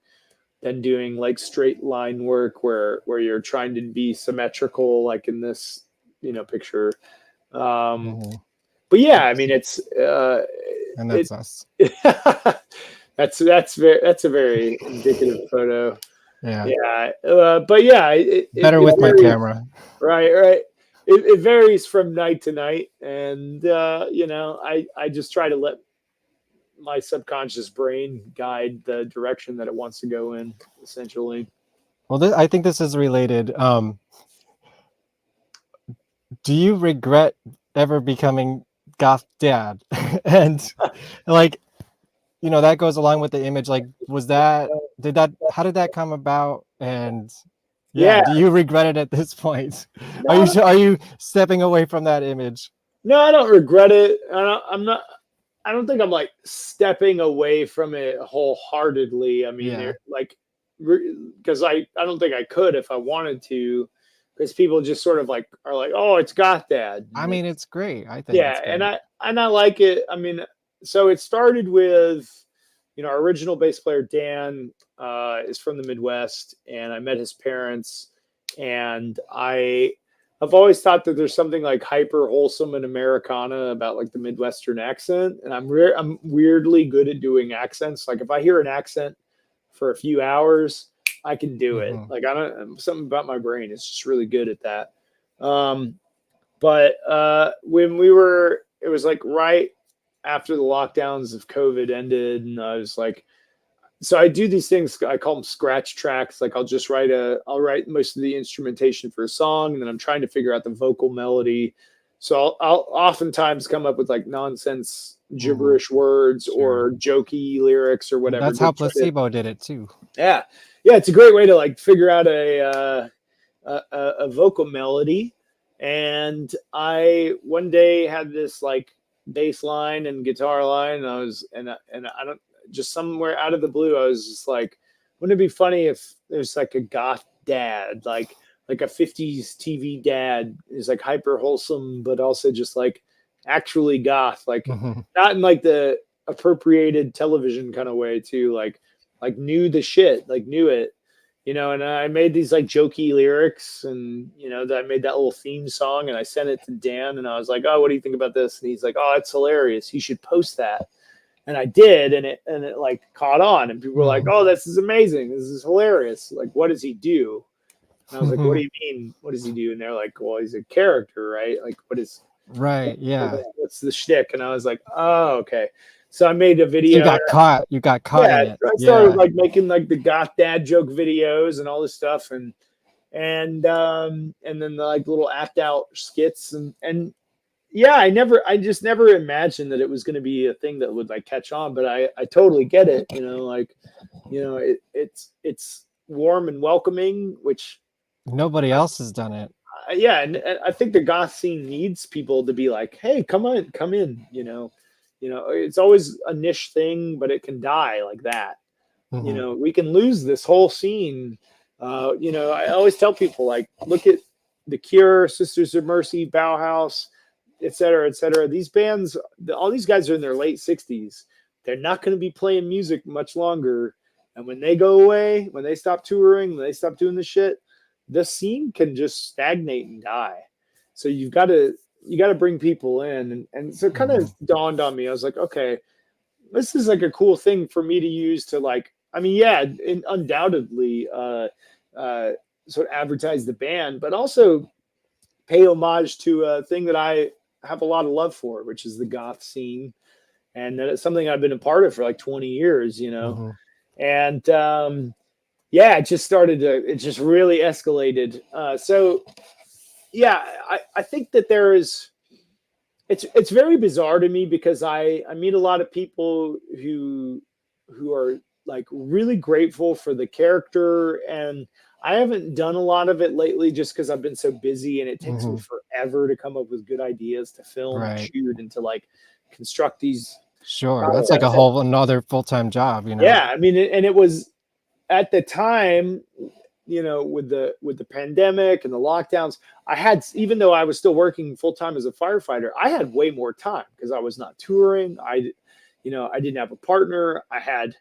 than doing like straight line work where you're trying to be symmetrical, like in this, picture. But yeah, I mean, it's and that's us. That's a very indicative photo. Yeah. But yeah, better with my camera. Right. It varies from night to night, and I just try to let my subconscious brain guide the direction that it wants to go in, essentially. Well, I think this is related. Do you regret ever becoming goth dad? And like, that goes along with the image. Like, how did that come about? And yeah, do you regret it at this point? No. Are you stepping away from that image? No, I don't regret it. I don't think I'm like stepping away from it wholeheartedly. I mean, because I don't think I could if I wanted to, because people just sort of like are like, oh, it's goth dad. I mean, it's great. I think. Yeah, and I like it. I mean, so it started with, our original bass player Dan is from the Midwest, and I met his parents, and I've always thought that there's something like hyper wholesome and Americana about like the Midwestern accent. And I'm weirdly good at doing accents. Like if I hear an accent for a few hours, I can do it. Like something about my brain is just really good at that. But when it was like right after the lockdowns of COVID ended, and I was like, so I do these things, I call them scratch tracks. Like I'll write most of the instrumentation for a song, and then I'm trying to figure out the vocal melody. So I'll oftentimes come up with like nonsense gibberish words or jokey lyrics or whatever. That's how Placebo did it too. Yeah. It's a great way to like figure out a vocal melody. And I one day had this like bass line and guitar line, and I don't, just somewhere out of the blue, I was just like, wouldn't it be funny if there's like a goth dad, like a 50s TV dad is like hyper wholesome, but also just like actually goth, like not in like the appropriated television kind of way too, like knew the shit, like knew it, and I made these like jokey lyrics, and that I made that little theme song, and I sent it to Dan, and I was like, oh, what do you think about this? And he's like, oh, it's hilarious, you should post that. And I did, and it like caught on, and people were like, "Oh, this is amazing! This is hilarious! Like, what does he do?" And I was like, "What do you mean? What does he do?" And they're like, "Well, he's a character, right? Like, what is right? Yeah, what's the shtick?" And I was like, "Oh, okay." So I made a video. You got caught. Yeah, in it. I started like making like the goth dad joke videos and all this stuff, and then the like little act out skits, and yeah, I just never imagined that it was going to be a thing that would like catch on, but I totally get it. It's warm and welcoming, which nobody else has done it. yeah, and I think the goth scene needs people to be like, hey, come in, it's always a niche thing, but it can die like that. We can lose this whole scene. I always tell people, like, look at The Cure, Sisters of Mercy, Bauhaus, et cetera. These bands, all these guys are in their late 60s. They're not going to be playing music much longer. And when they go away, when they stop touring, when they stop doing the shit, the scene can just stagnate and die. So you got to bring people in. And so it kind of dawned on me. I was like, okay, this is like a cool thing for me to use to, like, I mean, yeah, undoubtedly sort of advertise the band, but also pay homage to a thing that I have a lot of love for, which is the goth scene. And that it's something I've been a part of for like 20 years, And it just it just really escalated. So yeah, I think that it's very bizarre to me, because I meet a lot of people who are like really grateful for the character, and I haven't done a lot of it lately just because I've been so busy, and it takes me forever to come up with good ideas to film and shoot and to like construct these. Sure, that's like a whole another full-time job, Yeah, I mean, and it was at the time, with the pandemic and the lockdowns, I had, even though I was still working full-time as a firefighter, I had way more time because I was not touring. I didn't have a partner. I had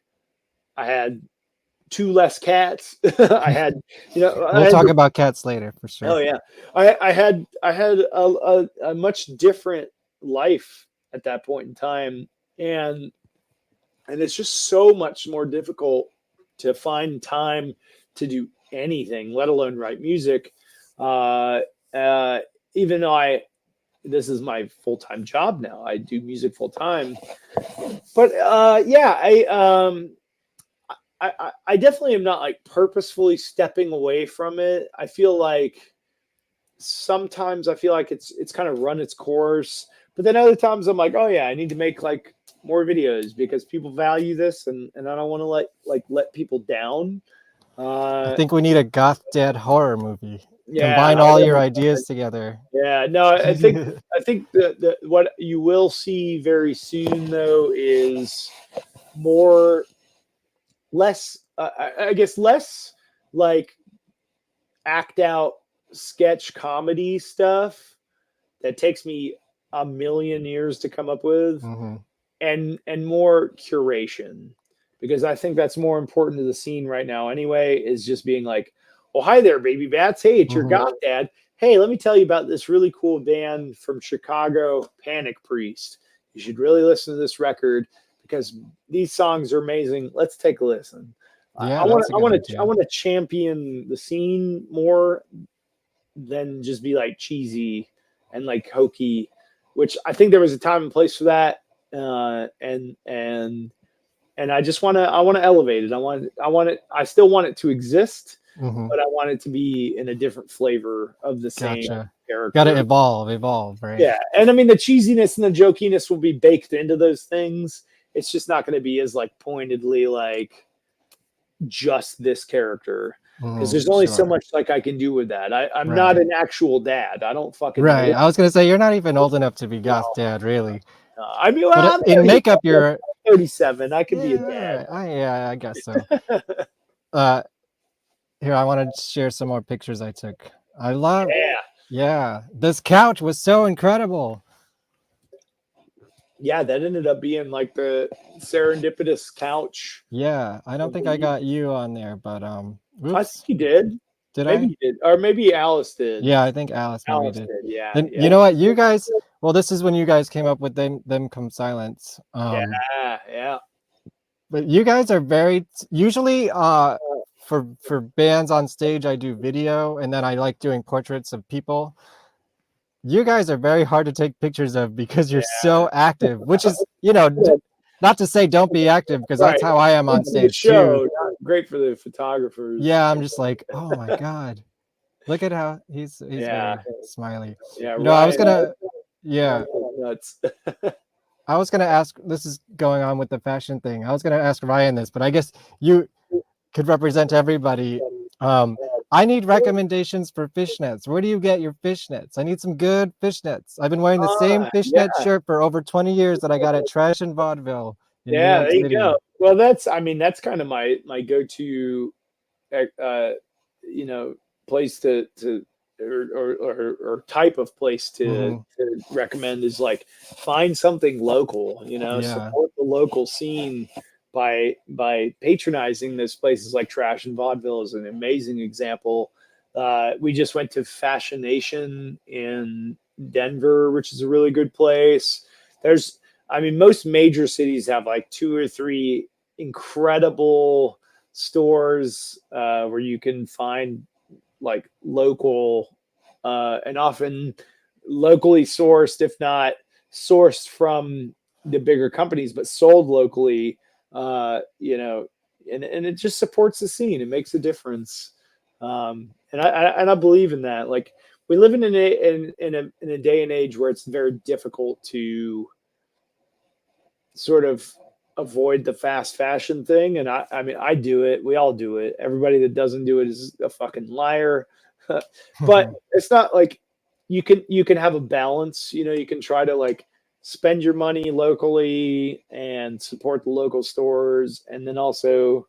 2 less cats. I had, we'll talk about cats later for sure. Oh yeah. I had a much different life at that point in time. And it's just so much more difficult to find time to do anything, let alone write music. Even though this is my full-time job now, I do music full time. But I definitely am not like purposefully stepping away from it. I feel like sometimes it's kind of run its course, but then other times I'm like, oh yeah, I need to make like more videos because people value this, and I don't want to let people down. I think we need a goth dad horror movie. Yeah, combine all your ideas together. Yeah, no, I think that what you will see very soon though is less like act out sketch comedy stuff that takes me a million years to come up with, and more curation, because I think that's more important to the scene right now anyway, is just being like, well, hi there, baby bats. Hey, it's your goth dad. Hey, let me tell you about this really cool band from Chicago, Panic Priest. You should really listen to this record because these songs are amazing. Let's take a listen. Yeah, I want to champion the scene more than just be like cheesy and like hokey, which I think there was a time and place for that. And I just want to elevate it. I still want it to exist, but I want it to be in a different flavor of the same character. Got to evolve, right? Yeah. And I mean, the cheesiness and the jokiness will be baked into those things. It's just not going to be as like pointedly like just this character, because there's only so much like I can do with that. I'm not an actual dad. I don't fucking right. I was gonna say you're not even old enough to be goth dad, really. I mean, well, in makeup, you're 37. I can be a dad. I guess so. Here, I want to share some more pictures I took. I love. Yeah. This couch was so incredible. Yeah, that ended up being like the serendipitous couch. Yeah, I don't think I got you on there, but I think you did. Maybe you did, or maybe Alice did. Yeah, I think Alice did. Yeah. And you know what, you guys? Well, this is when you guys came up with them come silence. Yeah. But you guys are very usually for bands on stage. I do video, and then I like doing portraits of people. You guys are very hard to take pictures of because you're so active, which is, not to say don't be active, because that's how I am on stage too. Great for the photographers. Yeah, I'm just like, oh my God, look at how he's very smiley. Yeah, I was gonna, nuts. I was gonna ask. This is going on with the fashion thing. I was gonna ask Ryan this, but I guess you could represent everybody. I need recommendations for fishnets. Where do you get your fishnets? I need some good fishnets. I've been wearing the same fishnet shirt for over 20 years that I got at Trash and Vaudeville in New York there you City. go. Well, that's kind of my go-to, place to or type of place to recommend is like find something local. Support the local scene by patronizing those places. Like Trash and Vaudeville is an amazing example. We just went to Fashion Nation in Denver, which is a really good place. Most major cities have like 2 or 3 incredible stores where you can find like local and often locally sourced, if not sourced from the bigger companies, but sold locally. And it just supports the scene. It makes a difference. And I believe in that. Like, we live in a day and age where it's very difficult to sort of avoid the fast fashion thing. And I do it. We all do it. Everybody that doesn't do it is a fucking liar. But it's not like you can have a balance. You can try to like spend your money locally and support the local stores, and then also,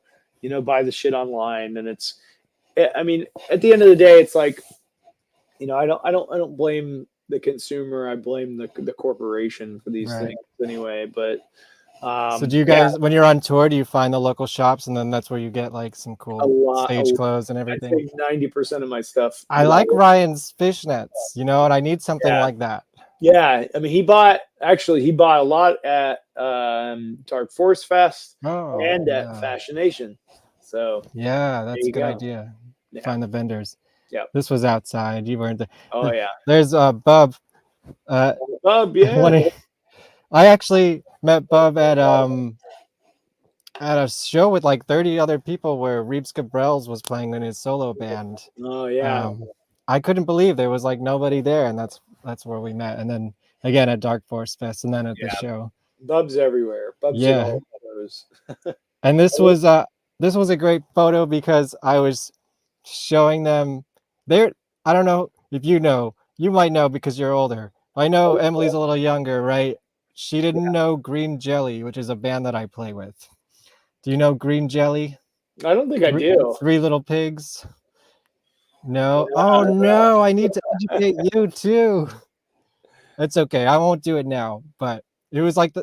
buy the shit online. And at the end of the day, it's like, I don't blame the consumer. I blame the corporation for these things anyway. But so do you guys, when you're on tour, do you find the local shops and then that's where you get like some cool stage clothes and everything? I think 90% of my stuff. I like Ryan's fishnets, and I need something like that. Yeah, he bought a lot at Dark Force Fest and at Fashion Nation. So yeah, that's a good idea. Yeah. Find the vendors. Yeah, this was outside. You weren't there. Oh yeah. There's Bub. Bub, yeah. I actually met Bub at a show with like 30 other people where Reeves Gabrels was playing in his solo band. Oh yeah. I couldn't believe there was like nobody there, and that's where we met. And then again at Dark Force Fest, and then at the show. Bub's everywhere. Bub's in all photos. And this was a great photo because I was showing them there. I don't know if you might know because you're older. I know Emily's a little younger, right? She didn't know Green Jelly, which is a band that I play with. Do you know Green Jelly? I don't think I do. Three Little Pigs. No. Oh no, I need to educate you too. It's okay. I won't do it now, but it was like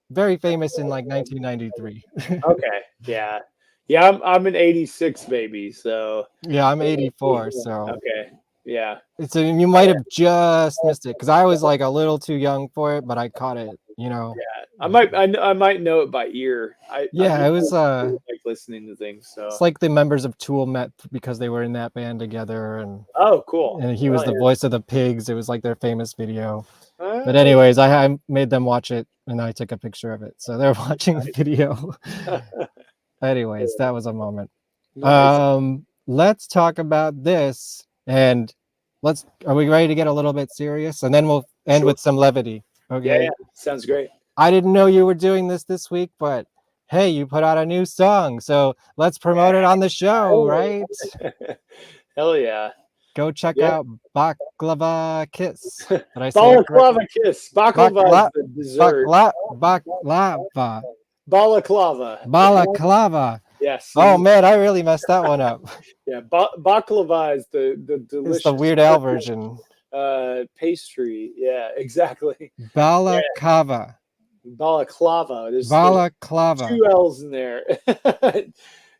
very famous in like 1993. Okay. Yeah. Yeah, I'm an 86 baby, so yeah, I'm 84, so okay. Yeah. So you might have just missed it because I was like a little too young for it, but I caught it, Yeah. I might know it by ear. It was like listening to things. So it's like the members of Tool met because they were in that band together, and oh cool. And he was the voice of the Pigs. It was like their famous video. But anyways, I made them watch it and I took a picture of it. So they're watching the video. Anyways, that was a moment. Nice. Let's talk about this, and are we ready to get a little bit serious? And then we'll end with some levity. Okay. Yeah, sounds great. I didn't know you were doing this week, but hey, you put out a new song, so let's promote it on the show, right? Hell yeah. Go check out Baklava Kiss. Did I say Balaclava Kiss. Baklava is the dessert. Baklava. Balaclava. Yes. Oh man, I really messed that one up. Yeah, baklava is the delicious. It's the Weird Al version. Pastry. Yeah, exactly. Balaclava. Balaclava. There's 2 L's in there.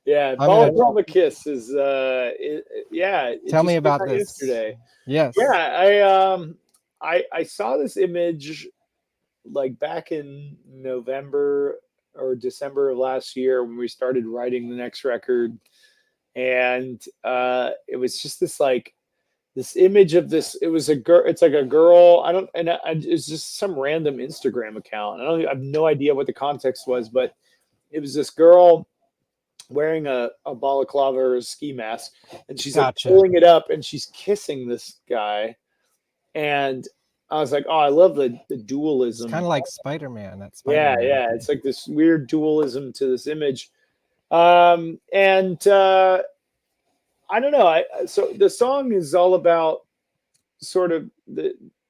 Yeah, Balaclava Kiss is Tell me about this. Yesterday. Yes. Yeah, I saw this image like back in November or December of last year when we started writing the next record, and it was just this image of this. It was a girl. It's like a girl. It's just some random Instagram account. I have no idea what the context was, but it was this girl wearing a balaclava or a ski mask, and she's like pulling it up and she's kissing this guy. And I was like, oh, I love the dualism. It's kind of like Spider-Man. That's yeah. It's like this weird dualism to this image. And I I don't know. So the song is all about sort of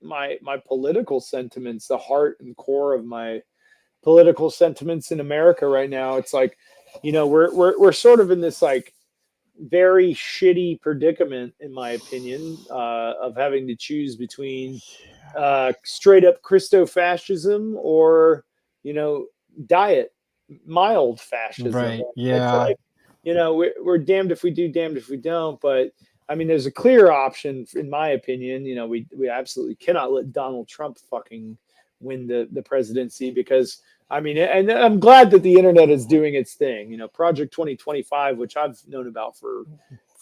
my political sentiments, the heart and core of my political sentiments in America right now. It's like, we're sort of in this like very shitty predicament, in my opinion, of having to choose between straight up Christo-fascism or, diet mild fascism. Right. It's Yeah. like, we're damned if we do, damned if we don't. But I mean, there's a clear option, in my opinion. We absolutely cannot let Donald Trump fucking win the presidency, because I mean, and I'm glad that the internet is doing its thing. Project 2025, which I've known about for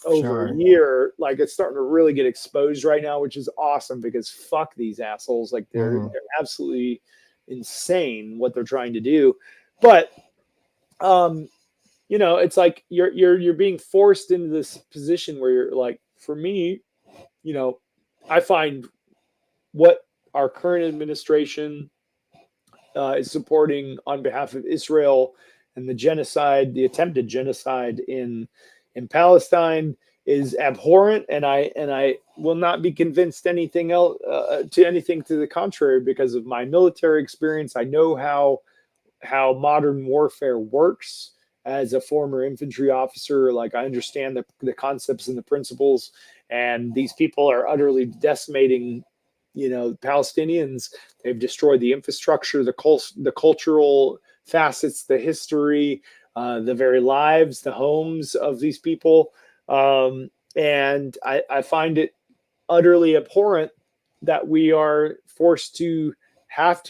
over a year, like it's starting to really get exposed right now, which is awesome, because fuck these assholes. Like they're absolutely insane what they're trying to do. But it's like you're being forced into this position where you're like, for me, I find what our current administration is supporting on behalf of Israel and the attempted genocide in Palestine is abhorrent, and I will not be convinced anything else to the contrary, because of my military experience. I know how modern warfare works. As a former infantry officer, like I understand the concepts and the principles, and these people are utterly decimating, Palestinians. They've destroyed the infrastructure, the cultural facets, the history, the very lives, the homes of these people. And I find it utterly abhorrent that we are forced to have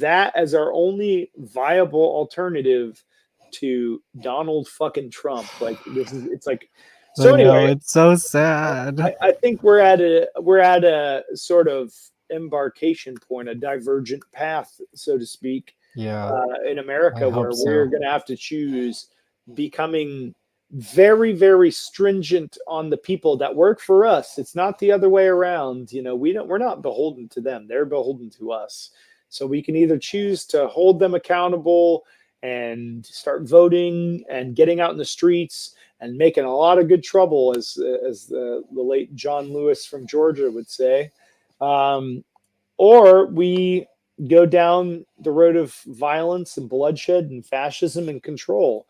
that as our only viable alternative to Donald fucking Trump. Like it's like, so anyway, it's so sad. I think we're at a sort of embarkation point, a divergent path, so to speak. In America, where we're going to have to choose becoming very, very stringent on the people that work for us. It's not the other way around. We're not beholden to them. They're beholden to us. So we can either choose to hold them accountable and start voting and getting out in the streets and making a lot of good trouble, as the late John Lewis from Georgia would say, or we go down the road of violence and bloodshed and fascism and control.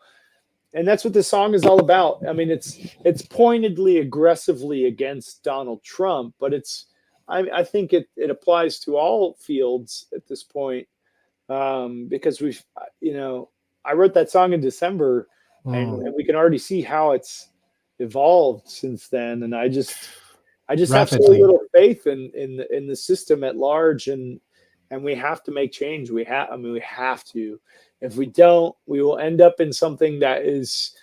And that's what this song is all about. I mean, it's pointedly aggressively against Donald Trump, but I think it applies to all fields at this point. Because I wrote that song in December, and we can already see how it's evolved since then. And I just have so little faith in the system at large, and we have to make change. We have to. If we don't, we will end up in something that is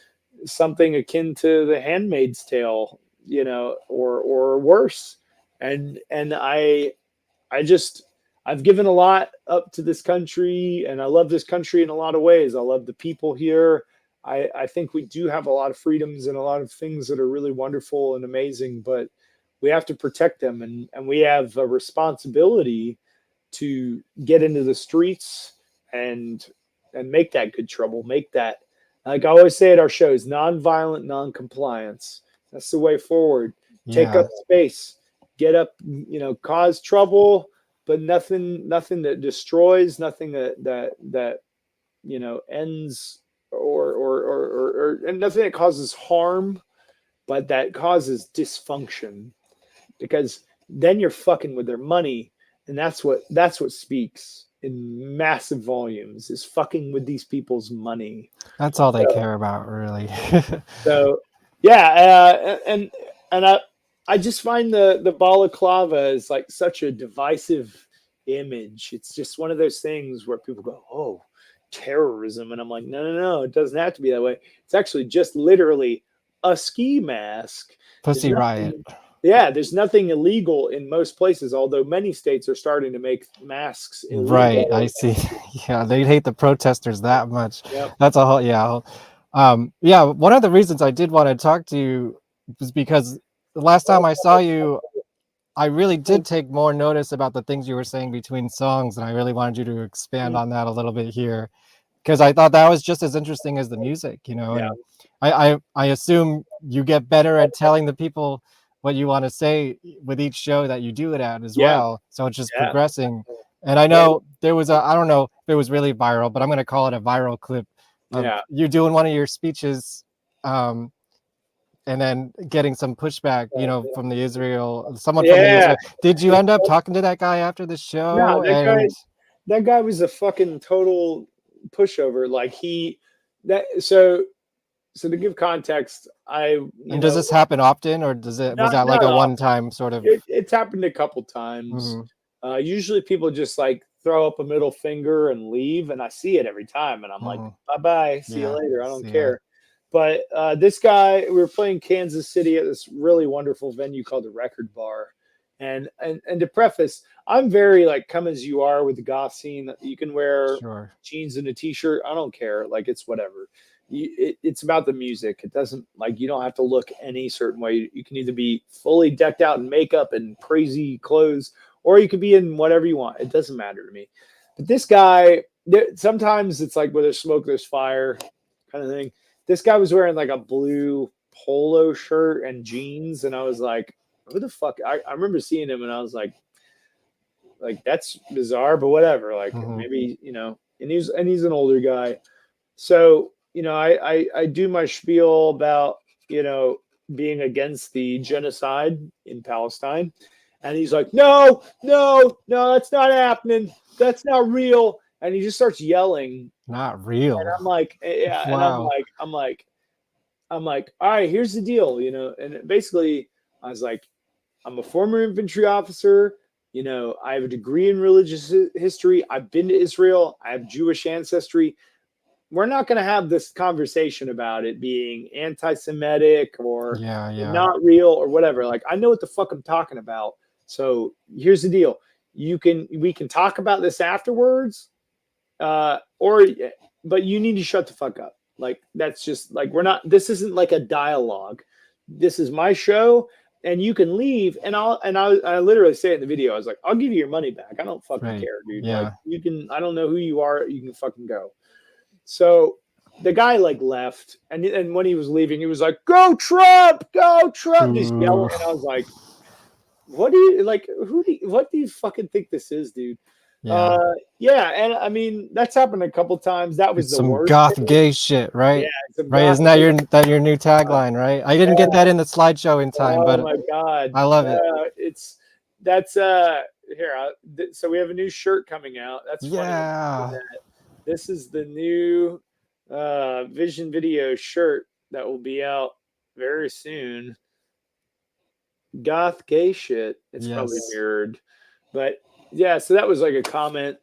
something akin to The Handmaid's Tale, or worse. And I've given a lot up to this country, and I love this country in a lot of ways. I love the people here. I think we do have a lot of freedoms and a lot of things that are really wonderful and amazing, but we have to protect them. And we have a responsibility to get into the streets and make that good trouble. Make that, like I always say at our shows, nonviolent non-compliance. That's the way forward. Take up space, get up, cause trouble, but nothing that destroys, nothing that ends or and nothing that causes harm, but that causes dysfunction, because then you're fucking with their money, and that's what speaks in massive volumes, is fucking with these people's money. That's all they care about, really. So yeah, and I just find the balaclava is like such a divisive image. It's just one of those things where people go, oh, terrorism. And I'm like, no, it doesn't have to be that way. It's actually just literally a ski mask. Pussy riot. Yeah, there's nothing illegal in most places, although many states are starting to make masks illegal. Right, I see. Yeah, they hate the protesters that much. Yep. That's a whole, yeah. One of the reasons I did want to talk to you was because the last time I saw you, I really did take more notice about the things you were saying between songs, and I really wanted you to expand on that a little bit here. because I thought that was just as interesting as the music, you know. Yeah. And I assume you get better at telling the people what you want to say with each show that you do it at as well. So it's just progressing. And I know there was I don't know if it was really viral, but I'm going to call it a viral clip of you doing one of your speeches, and then getting some pushback, you know, from the someone from the Israel. Did you end up talking to that guy after the show? No, that guy was a fucking total pushover. Like so to give context, does this happen often, or was that like a one-time sort of? It's happened a couple times. Usually people just like throw up a middle finger and leave, and I see it every time, and I'm like, bye-bye, see you later. I don't care. But this guy, we were playing Kansas City at this really wonderful venue called the Record Bar. And to preface, I'm very like come as you are with the goth scene. You can wear jeans and a t-shirt. I don't care. Like it's whatever. It's about the music. It doesn't like you don't have to look any certain way. You can either be fully decked out in makeup and crazy clothes, or you could be in whatever you want. It doesn't matter to me. But this guy, sometimes it's like where there's smoke, there's fire kind of thing. This guy was wearing like a blue polo shirt and jeans, and I was like, who the fuck? I remember seeing him, and I was like that's bizarre, but whatever. Like maybe, you know, and he's an older guy. So, you know, I do my spiel about, you know, being against the genocide in Palestine. And he's like, no, that's not happening. That's not real. And he just starts yelling. Not real. And I'm like, yeah. Wow. And I'm like, all right, here's the deal, you know. And basically I was like, I'm a former infantry officer. You know, I have a degree in religious history. I've been to Israel. I have Jewish ancestry. We're not going to have this conversation about it being anti-Semitic or not real or whatever. Like, I know what the fuck I'm talking about. So here's the deal. We can talk about this afterwards, but you need to shut the fuck up. Like, that's just like, this isn't like a dialogue. This is my show. And you can leave, and I literally say it in the video. I was like, I'll give you your money back. I don't fucking care, dude. Yeah. Like, you can. I don't know who you are. You can fucking go. So the guy like left, and when he was leaving, he was like, "Go Trump, go Trump!" Just yelling, and I was like, "What do you like? What do you fucking think this is, dude?" And I mean that's happened a couple times. That was some worst goth thing. gay shit, right? Yeah, right. Isn't that your new tagline, right? I didn't get that in the slideshow in time, but my god, I love it. Here. So we have a new shirt coming out. That's funny. This is the new Vision Video shirt that will be out very soon. Goth gay shit. It's probably mirrored, but yeah. So that was like a comment.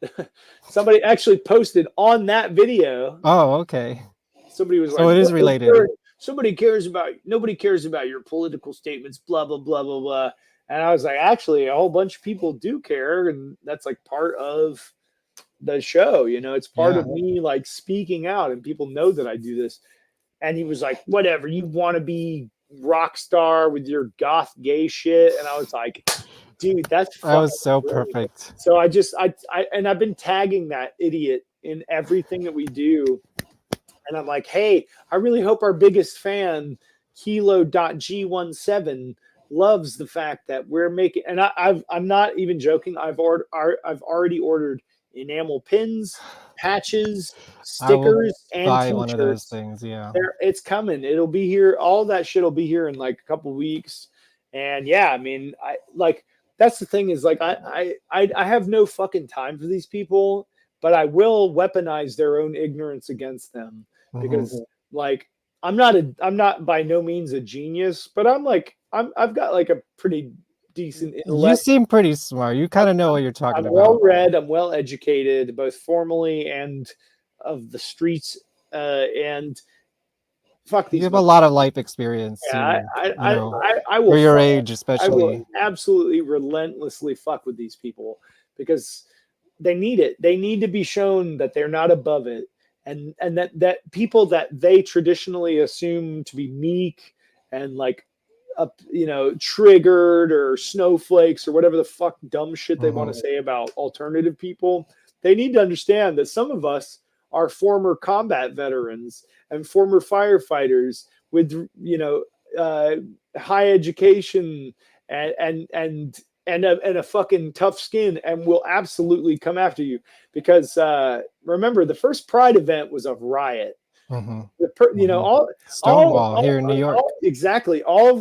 Somebody actually posted on that video. Oh, okay. Somebody was so like, it is related. Nobody cares about your political statements, blah, blah, blah, blah, blah. And I was like, actually, a whole bunch of people do care. And that's like part of the show. You know, it's part of me like speaking out, and people know that I do this. And he was like, whatever, you want to be rock star with your goth gay shit. And I was like, dude, that was so perfect. So I've been tagging that idiot in everything that we do. And I'm like, hey, I really hope our biggest fan, Kilo.G17, loves the fact that we're making, and I'm not even joking. I've already ordered enamel pins, patches, stickers, and buy t-shirts. One of those things. Yeah, it's coming. It'll be here. All that shit will be here in like a couple weeks. And yeah, I mean, that's the thing is like I have no fucking time for these people, but I will weaponize their own ignorance against them. Because like I'm not by no means a genius, but I've got like a pretty decent intellect. You seem pretty smart. You kind of know what you're talking about. I'm well read, I'm well educated, both formally and of the streets. And fuck these. You have a lot of life experience. Yeah, I will for your age, especially. I will absolutely relentlessly fuck with these people because they need it. They need to be shown that they're not above it. And that people that they traditionally assume to be meek and like triggered or snowflakes or whatever the fuck dumb shit they want to say about alternative people, they need to understand that some of us are former combat veterans and former firefighters with, you know, high education and a fucking tough skin, and will absolutely come after you because remember, the first Pride event was a riot. You know, all Stonewall here in New York. Exactly. All of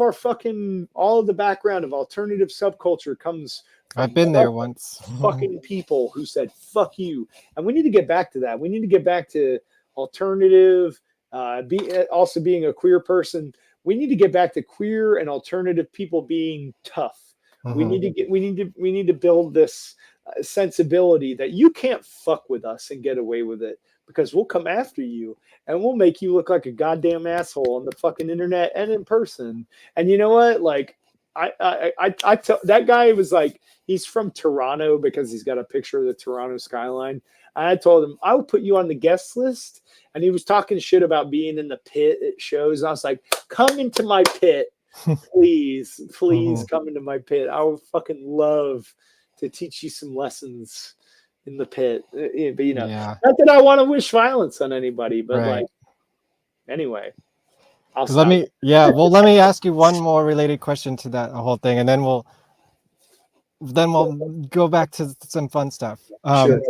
the background of alternative subculture comes from I've been there once. fucking people who said fuck you, and we need to get back to that. We need to get back to alternative, also being a queer person. We need to get back to queer and alternative people being tough. We need to build this sensibility that you can't fuck with us and get away with it, because we'll come after you and we'll make you look like a goddamn asshole on the fucking internet and in person. And you know what? Like, I tell that guy, was like, he's from Toronto because he's got a picture of the Toronto skyline. I told him I would put you on the guest list, and he was talking shit about being in the pit at shows. I was like, come into my pit, please, come into my pit. I would fucking love to teach you some lessons in the pit. But you know, not that I want to wish violence on anybody, but like, anyway. Let me ask you one more related question to that whole thing, and then we'll go back to some fun stuff. Sure.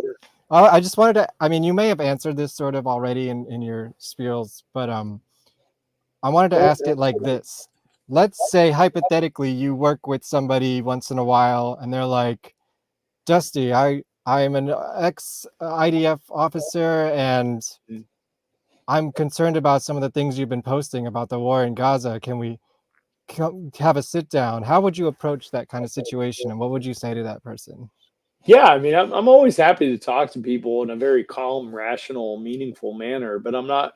I just wanted to, I mean, you may have answered this sort of already in your spiels, but I wanted to ask it like this. Let's say hypothetically you work with somebody once in a while and they're like, Dusty, I am an ex-IDF officer and I'm concerned about some of the things you've been posting about the war in Gaza. Can we have a sit down? How would you approach that kind of situation, and what would you say to that person? Yeah, I mean, I'm always happy to talk to people in a very calm, rational, meaningful manner, but I'm not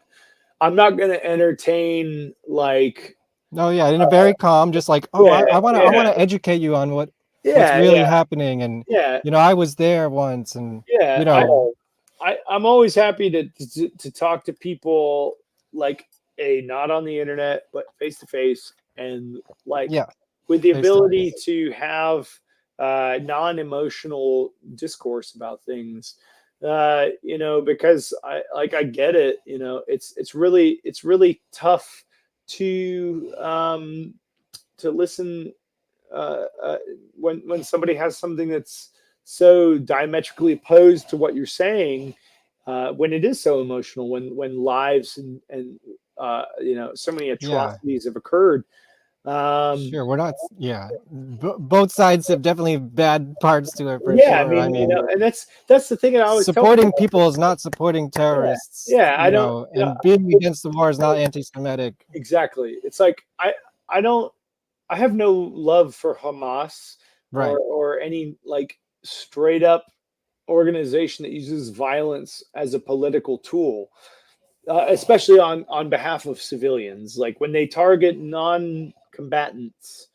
going to entertain like. No, yeah, in a very calm, just like, I want to educate you on what's really happening, and you know, I was there once, and you know. I'm always happy to talk to people like not on the internet, but face to face, and like with the ability to have non-emotional discourse about things. You know, because I get it. You know, it's really tough to listen when somebody has something that's so diametrically opposed to what you're saying, when it is so emotional, when lives and you know, so many atrocities have occurred. Sure, we're not. Yeah, both sides have definitely bad parts to it. For sure. I mean, you know, and that's the thing that I always supporting people is not supporting terrorists. Yeah, I don't. And being against the war is not anti-Semitic. Exactly. It's like I have no love for Hamas or any like straight up organization that uses violence as a political tool, especially on behalf of civilians. Like when they target non-combatants,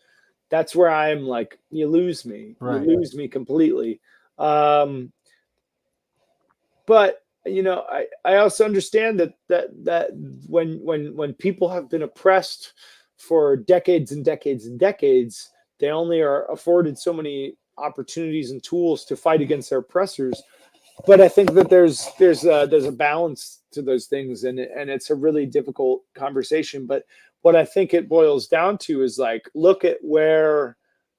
that's where I'm like, you lose me. You lose me completely. But you know, I also understand that when people have been oppressed for decades and decades and decades, they only are afforded so many opportunities and tools to fight against their oppressors. But I think that there's a balance to those things, and it's a really difficult conversation. But what I think it boils down to is like, look at where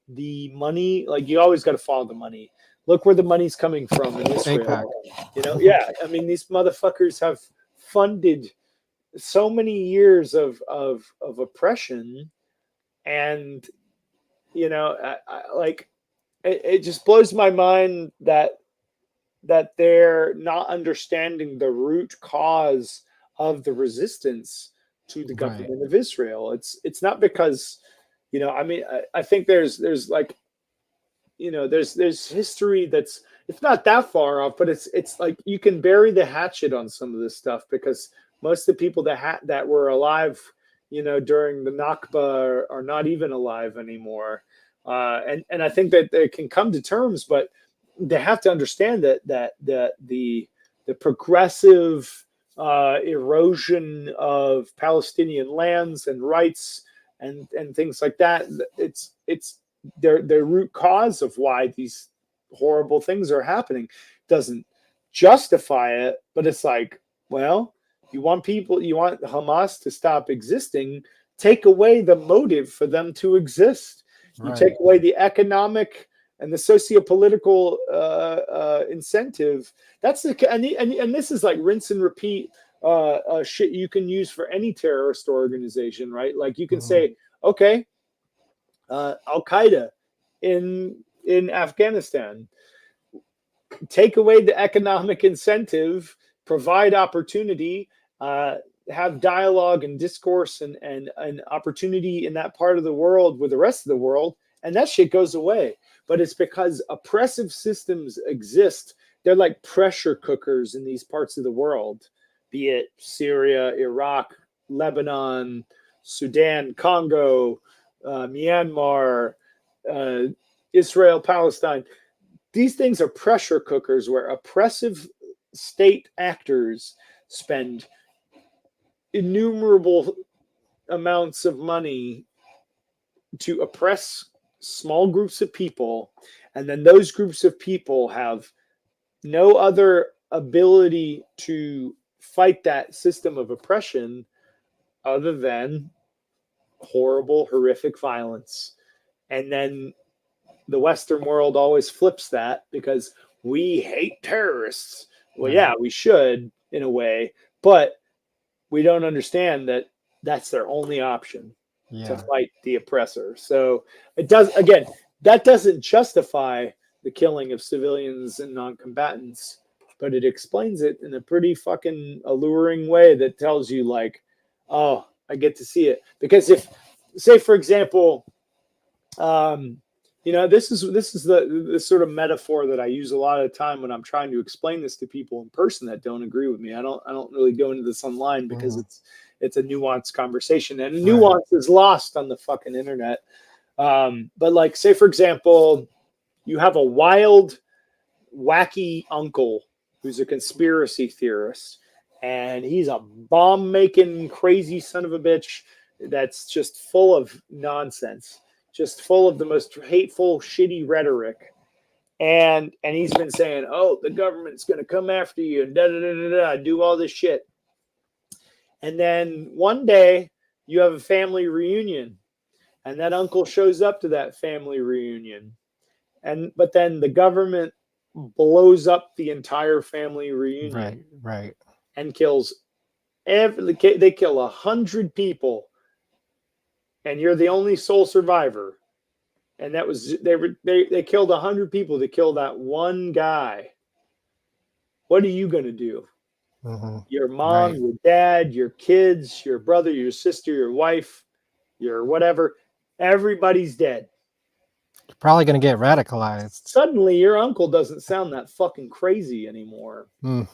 the money, like you always got to follow the money. Look where the money's coming from in Israel. You know, I mean, these motherfuckers have funded so many years of oppression, and you know, like it just blows my mind that they're not understanding the root cause of the resistance to the government of Israel. It's not because, you know, I mean, I think there's like, you know, there's history that's, it's not that far off, but it's like you can bury the hatchet on some of this stuff, because most of the people that were alive, you know, during the Nakba are not even alive anymore. And I think that they can come to terms, but they have to understand that the progressive erosion of Palestinian lands and rights and things like that, it's their root cause of why these horrible things are happening doesn't justify it, but it's like, well, you want Hamas to stop existing, take away the motive for them to exist. You take away the economic and the socio-political incentive. That's and this is like rinse and repeat shit you can use for any terrorist organization, right? Like you can say, okay, Al Qaeda in Afghanistan, take away the economic incentive, provide opportunity, have dialogue and discourse and opportunity in that part of the world with the rest of the world, and that shit goes away. But it's because oppressive systems exist. They're like pressure cookers in these parts of the world, be it Syria, Iraq, Lebanon, Sudan, Congo, Myanmar, Israel, Palestine. These things are pressure cookers where oppressive state actors spend innumerable amounts of money to oppress small groups of people, and then those groups of people have no other ability to fight that system of oppression other than horrible, horrific violence. And then the Western world always flips that because we hate terrorists. Well, yeah, we should in a way, but we don't understand that that's their only option to fight the oppressor. So it does, again, that doesn't justify the killing of civilians and non-combatants, but it explains it in a pretty fucking alluring way that tells you like, oh, I get to see it. Because if, say, for example, you know, this is the sort of metaphor that I use a lot of the time when I'm trying to explain this to people in person that don't agree with me. I don't really go into this online because it's a nuanced conversation, and nuance is lost on the fucking internet. But like, say for example, you have a wild, wacky uncle who's a conspiracy theorist, and he's a bomb-making crazy son of a bitch that's just full of nonsense, just full of the most hateful, shitty rhetoric. And he's been saying, oh, the government's going to come after you and da-da-da-da-da, do all this shit. And then one day you have a family reunion, and that uncle shows up to that family reunion. But then the government blows up the entire family reunion. Right. And kills they kill 100 people, and you're the only sole survivor. And that was they killed 100 people to kill that one guy. What are you going to do? Your mom, your dad, your kids, your brother, your sister, your wife, your whatever, everybody's dead. You're probably going to get radicalized. Suddenly your uncle doesn't sound that fucking crazy anymore. And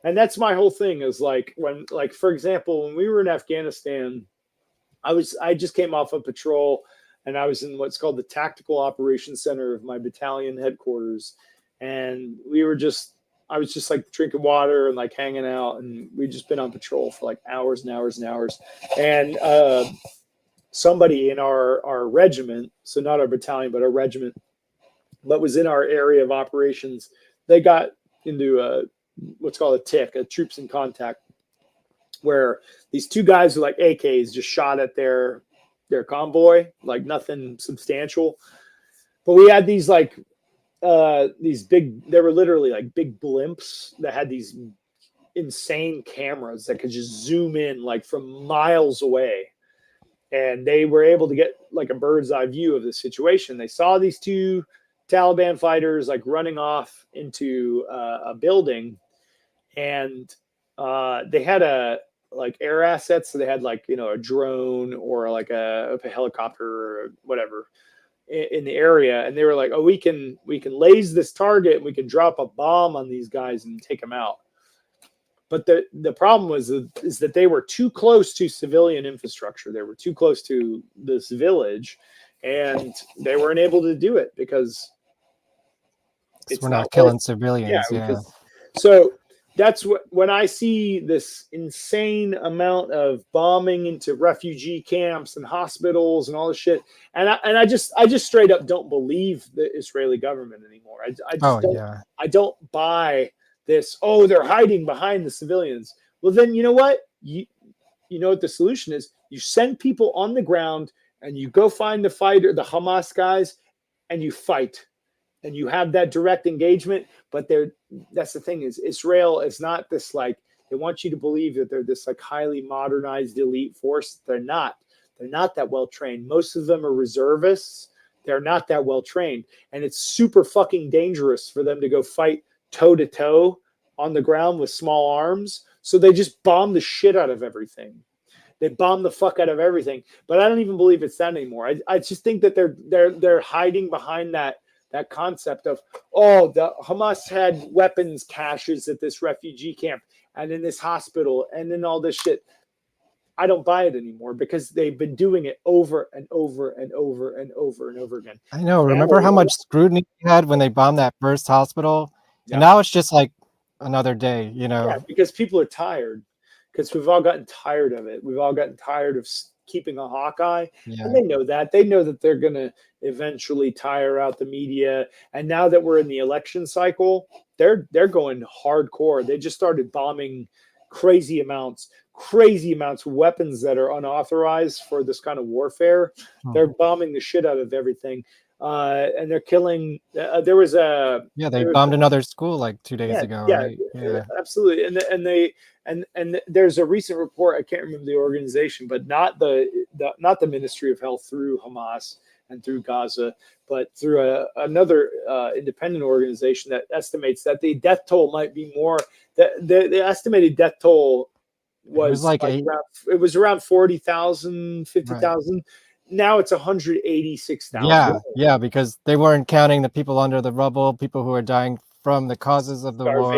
that's my whole thing is like when, like, for example, when we were in Afghanistan, I just came off of patrol, and I was in what's called the Tactical Operations Center of my battalion headquarters. And I was just like drinking water and like hanging out, and we'd just been on patrol for like hours and hours and hours. And somebody in our regiment, so not our battalion, but our regiment, but was in our area of operations, they got into what's called a TIC, a troops in contact, where these two guys with like AKs just shot at their convoy, like nothing substantial. But we had these like these big, they were literally like big blimps that had these insane cameras that could just zoom in like from miles away. And they were able to get like a bird's eye view of the situation. They saw these two Taliban fighters like running off into a building, and they had like air assets. So they had like, you know, a drone or like a helicopter or whatever in the area. And they were like, oh, we can laze this target and we can drop a bomb on these guys and take them out. But the problem is that they were too close to civilian infrastructure. They were too close to this village, and they weren't able to do it because we're not killing civilians. So that's when I see this insane amount of bombing into refugee camps and hospitals and all this shit, and I just straight up don't believe the Israeli government anymore. I don't buy this, oh, they're hiding behind the civilians. Well, then you know what? You know what the solution is? You send people on the ground and you go find the fighter, the Hamas guys, and you fight. And you have that direct engagement. But that's the thing, is Israel is not this, like, they want you to believe that they're this like highly modernized elite force. They're not. They're not that well trained. Most of them are reservists. They're not that well trained. And it's super fucking dangerous for them to go fight toe to toe on the ground with small arms. So they just bomb the shit out of everything. They bomb the fuck out of everything. But I don't even believe it's that anymore. I just think that they're hiding behind that concept of, oh, the Hamas had weapons caches at this refugee camp and in this hospital and in all this shit. I don't buy it anymore because they've been doing it over and over and over and over and over again. I know. Remember how much scrutiny we had when they bombed that first hospital? And now it's just like another day, you know? Yeah, because people are tired. Because we've all gotten tired of it. We've all gotten tired of keeping a hawk eye. Yeah. And they know that. They know that they're going to eventually tire out the media. And now that we're in the election cycle, they're going hardcore. They just started bombing crazy amounts of weapons that are unauthorized for this kind of warfare. They're bombing the shit out of everything. And they're killing. There was a they bombed another school like 2 days ago. Right? Yeah, absolutely. And there's a recent report. I can't remember the organization, but not the Ministry of Health through Hamas and through Gaza, but through another independent organization that estimates that the death toll might be more. The estimated death toll was around 40,000, 50,000. Right. Now it's 186,000. Yeah, because they weren't counting the people under the rubble, people who are dying from the causes of the war,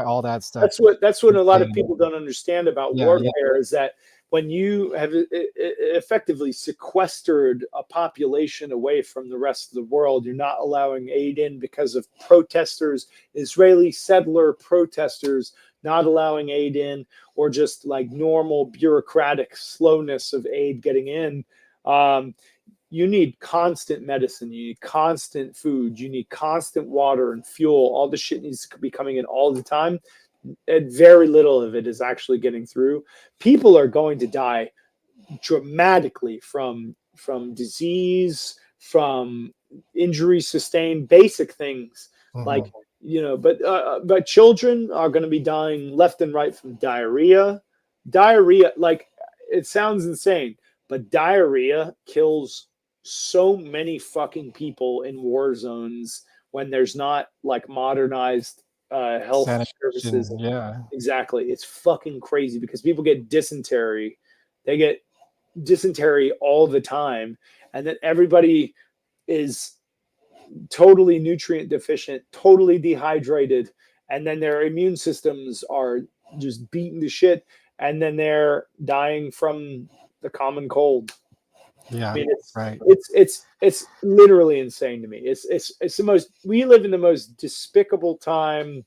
all that stuff. That's what a lot of people don't understand about warfare is that when you have effectively sequestered a population away from the rest of the world, you're not allowing aid in because of protesters, Israeli settler protesters not allowing aid in, or just like normal bureaucratic slowness of aid getting in. You need constant medicine, you need constant food, you need constant water and fuel. All the shit needs to be coming in all the time. And very little of it is actually getting through. People are going to die dramatically from disease, from injuries sustained, basic things like, but children are going to be dying left and right from diarrhea. Like, it sounds insane, but diarrhea kills so many fucking people in war zones when there's not like modernized health services. Yeah, exactly. It's fucking crazy because people get dysentery. They get dysentery all the time, and then everybody is totally nutrient deficient, totally dehydrated, and then their immune systems are just beaten to shit, and then they're dying from the common cold. Yeah, I mean, right. It's literally insane to me. It's the most. We live in the most despicable time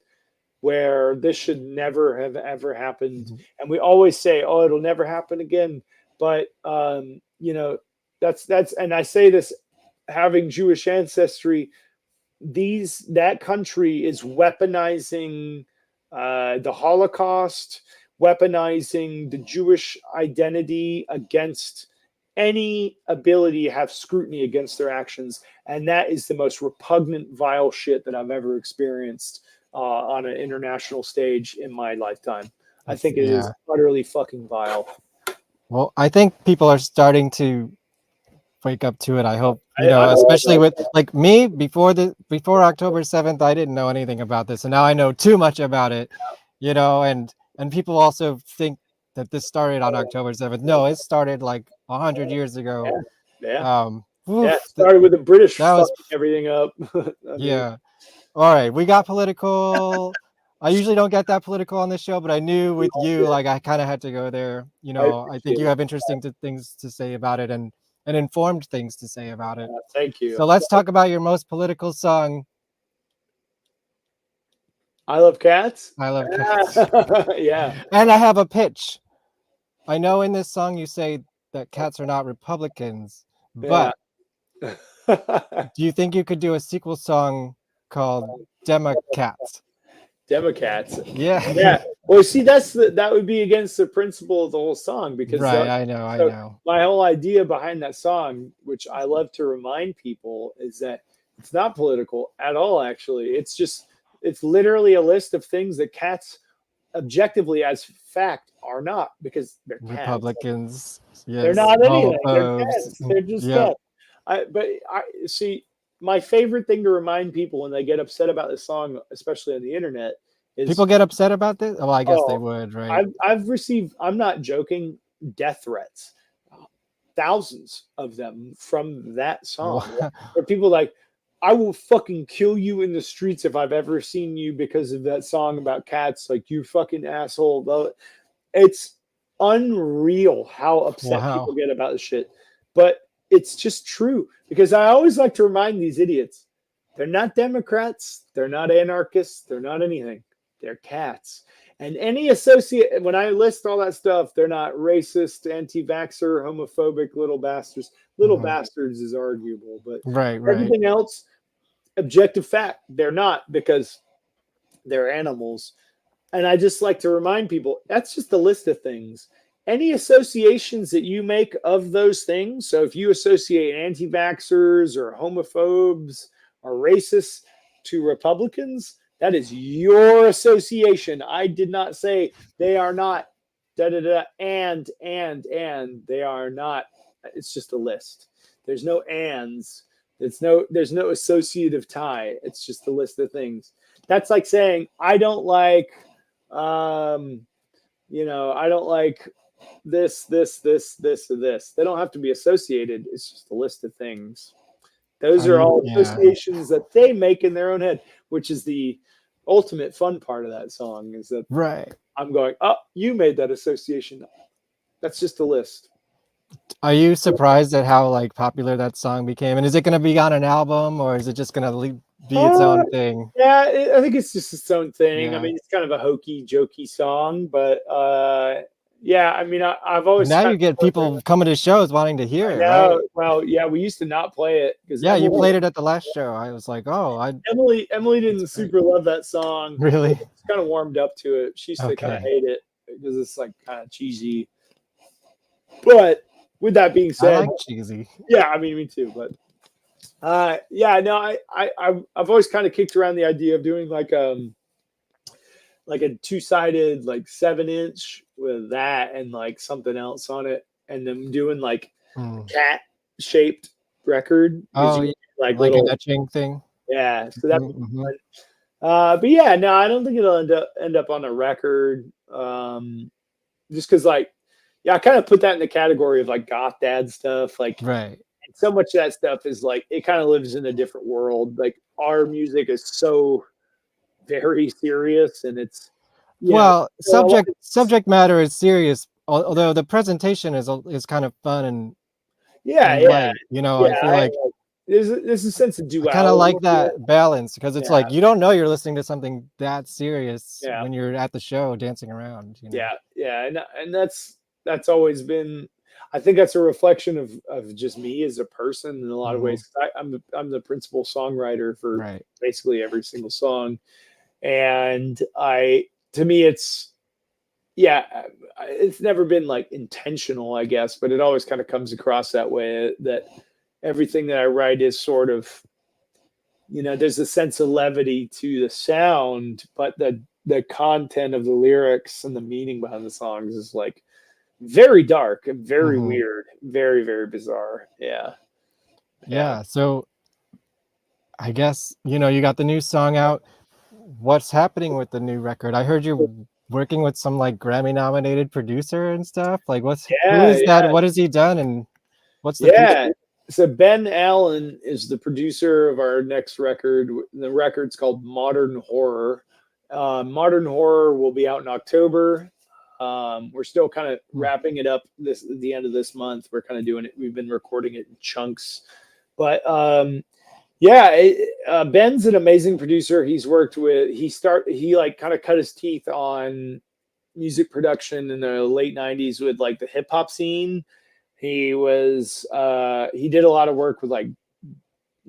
where this should never have ever happened, and we always say, "Oh, it'll never happen again." But that's and I say this having Jewish ancestry. That country is weaponizing the Holocaust, weaponizing the Jewish identity against any ability to have scrutiny against their actions. And that is the most repugnant, vile shit that I've ever experienced on an international stage in my lifetime. I think it is utterly fucking vile. Well, I think people are starting to wake up to it. I hope, especially with like me before October 7th, I didn't know anything about this. And now I know too much about it, and people also think that this started on October 7th. No, it started like 100 years ago. It started with the British fucking everything up. Yeah. All right. We got political. I usually don't get that political on this show, but I knew with you, like I kind of had to go there. I think you have interesting things to say about it and informed things to say about it. Thank you. So let's talk about your most political song. I Love Cats. I Love Cats. Yeah. And I have a pitch. I know in this song you say that cats are not Republicans, but do you think you could do a sequel song called Democats? Democrats. Yeah. Yeah. Well, see, that would be against the principle of the whole song because Right, I know. My whole idea behind that song, which I love to remind people, is that it's not political at all. Actually, it's literally a list of things that cats, objectively as fact, are not because they're cats. Republicans, yes, They're not anything. They're homophobes. cats. They're just Yep. cats. But I see. My favorite thing to remind people when they get upset about this song, especially on the internet, is People get upset about this? Well, I guess they would, right? I've received, I'm not joking, death threats, thousands of them from that song. Where people like, I will fucking kill you in the streets if I've ever seen you because of that song about cats. Like, you fucking asshole. It's unreal how upset people get about this shit. But it's just true because I always like to remind these idiots, they're not Democrats, they're not anarchists, they're not anything. They're cats. And any associate, when I list all that stuff, they're not racist, anti-vaxxer, homophobic, little bastards. Little bastards is arguable, but right. Everything else, objective fact, they're not because they're animals. And I just like to remind people, that's just a list of things. Any associations that you make of those things, so if you associate anti-vaxxers or homophobes or racists to Republicans, that is your association. I did not say they are not and they are not. It's just a list. There's no ands. There's no associative tie. It's just a list of things. That's like saying I don't like I don't like this, or this. They don't have to be associated. It's just a list of things. Those are all associations that they make in their own head, which is the ultimate fun part of that song. Is that I'm going, oh, you made that association. That's just a list. Are you surprised at how like popular that song became? And is it going to be on an album or is it just going to be its own thing? Yeah, I think it's just its own thing. Yeah. I mean, it's kind of a hokey, jokey song, but yeah, I mean, I've always now you get people coming to shows wanting to hear it. Right? Well, yeah, we used to not play it because you played it at the last show. I was like, Emily didn't super love that song. Really? It's kind of warmed up to it. She used to kind of hate it because it's like kind of cheesy. But with that being said, I like cheesy. Yeah, I mean, me too. But I've always kind of kicked around the idea of doing like a two-sided like 7-inch with that and like something else on it, and then doing like cat-shaped record. Like little, an etching thing. Yeah, so that. But yeah, no, I don't think it'll end up on a record. Just because like. Yeah, I kind of put that in the category of like goth dad stuff. Like, so much of that stuff is like it kind of lives in a different world. Like our music is so very serious, and it's subject matter is serious. Although the presentation is kind of fun and light, I feel like there's a sense of duality. I kind of like that balance because it's like you don't know you're listening to something that serious when you're at the show dancing around. Yeah, and that's always been, I think that's a reflection of just me as a person in a lot of ways. I'm the principal songwriter for basically every single song. And to me, it's never been like intentional, I guess, but it always kind of comes across that way that everything that I write is sort of, there's a sense of levity to the sound, but the content of the lyrics and the meaning behind the songs is like, very dark and very weird, very, very bizarre. Yeah. So I guess, you got the new song out. What's happening with the new record? I heard you're working with some like Grammy nominated producer and stuff. Like who is that? What has he done? And what's the future? So Ben Allen is the producer of our next record. The record's called Modern Horror. Modern Horror will be out in October. We're still kind of wrapping it up at the end of this month. We're kind of doing it. We've been recording it in chunks, but Ben's an amazing producer. He's worked with, he like kind of cut his teeth on music production in the late 90s with like the hip hop scene. He did a lot of work with like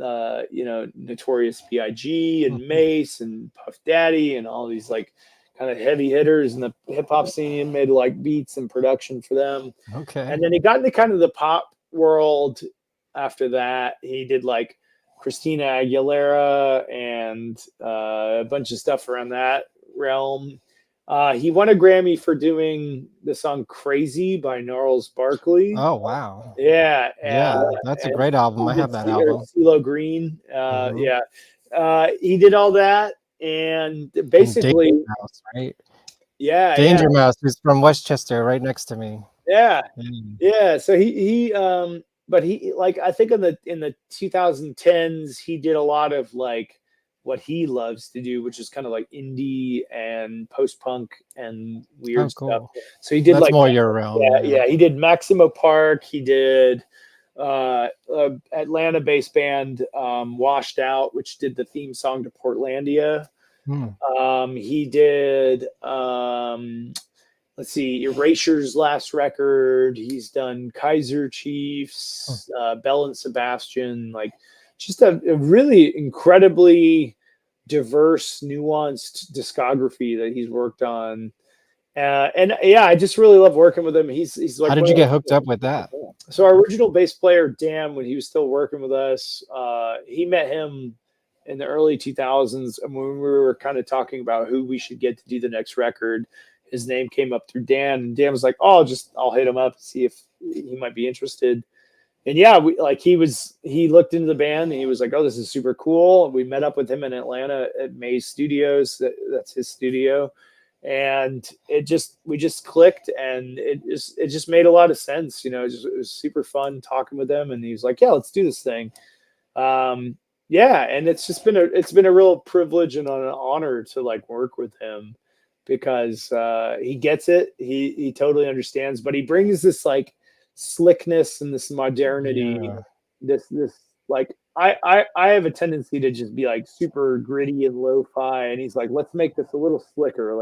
Notorious B.I.G. and Mace and Puff Daddy and all these like kind of heavy hitters in the hip hop scene, made like beats and production for them. Okay. And then he got into kind of the pop world after that. He did like Christina Aguilera and a bunch of stuff around that realm. He won a Grammy for doing the song Crazy by Gnarls Barkley. Oh, wow. Yeah. That's a great album. I have that album. CeeLo Green. Mhm. Yeah. He did all that. And basically, Danger Mouse, right? Yeah. Danger Mouse, who's from Westchester, right next to me. Yeah. Yeah. So but he like, I think in the 2010s, he did a lot of like what he loves to do, which is kind of like indie and post-punk and weird stuff. So he did That's like more your realm. Yeah. He did Maximo Park. He did Atlanta-based band Washed Out, which did the theme song to Portlandia. He did let's see, Erasure's last record. He's done Kaiser Chiefs, Bell and Sebastian, like just a really incredibly diverse, nuanced discography that he's worked on. And yeah, I just really love working with him. He's like, how did you get hooked up with that? So our original bass player, Dan, when he was still working with us, he met him in the early 2000s. And when we were kind of talking about who we should get to do the next record, his name came up through Dan, and Dan was like, "Oh, I'll hit him up and see if he might be interested." And yeah, he looked into the band and he was like, "Oh, this is super cool." And we met up with him in Atlanta at Maze Studios. That's his studio. And we just clicked, and it just made a lot of sense. It was super fun talking with him, and he was like, "Yeah, let's do this thing." Yeah. And it's been a real privilege and an honor to like work with him, because he gets it. He totally understands, but he brings this like slickness and this modernity. This like I have a tendency to just be like super gritty and lo-fi, and he's like, let's make this a little slicker.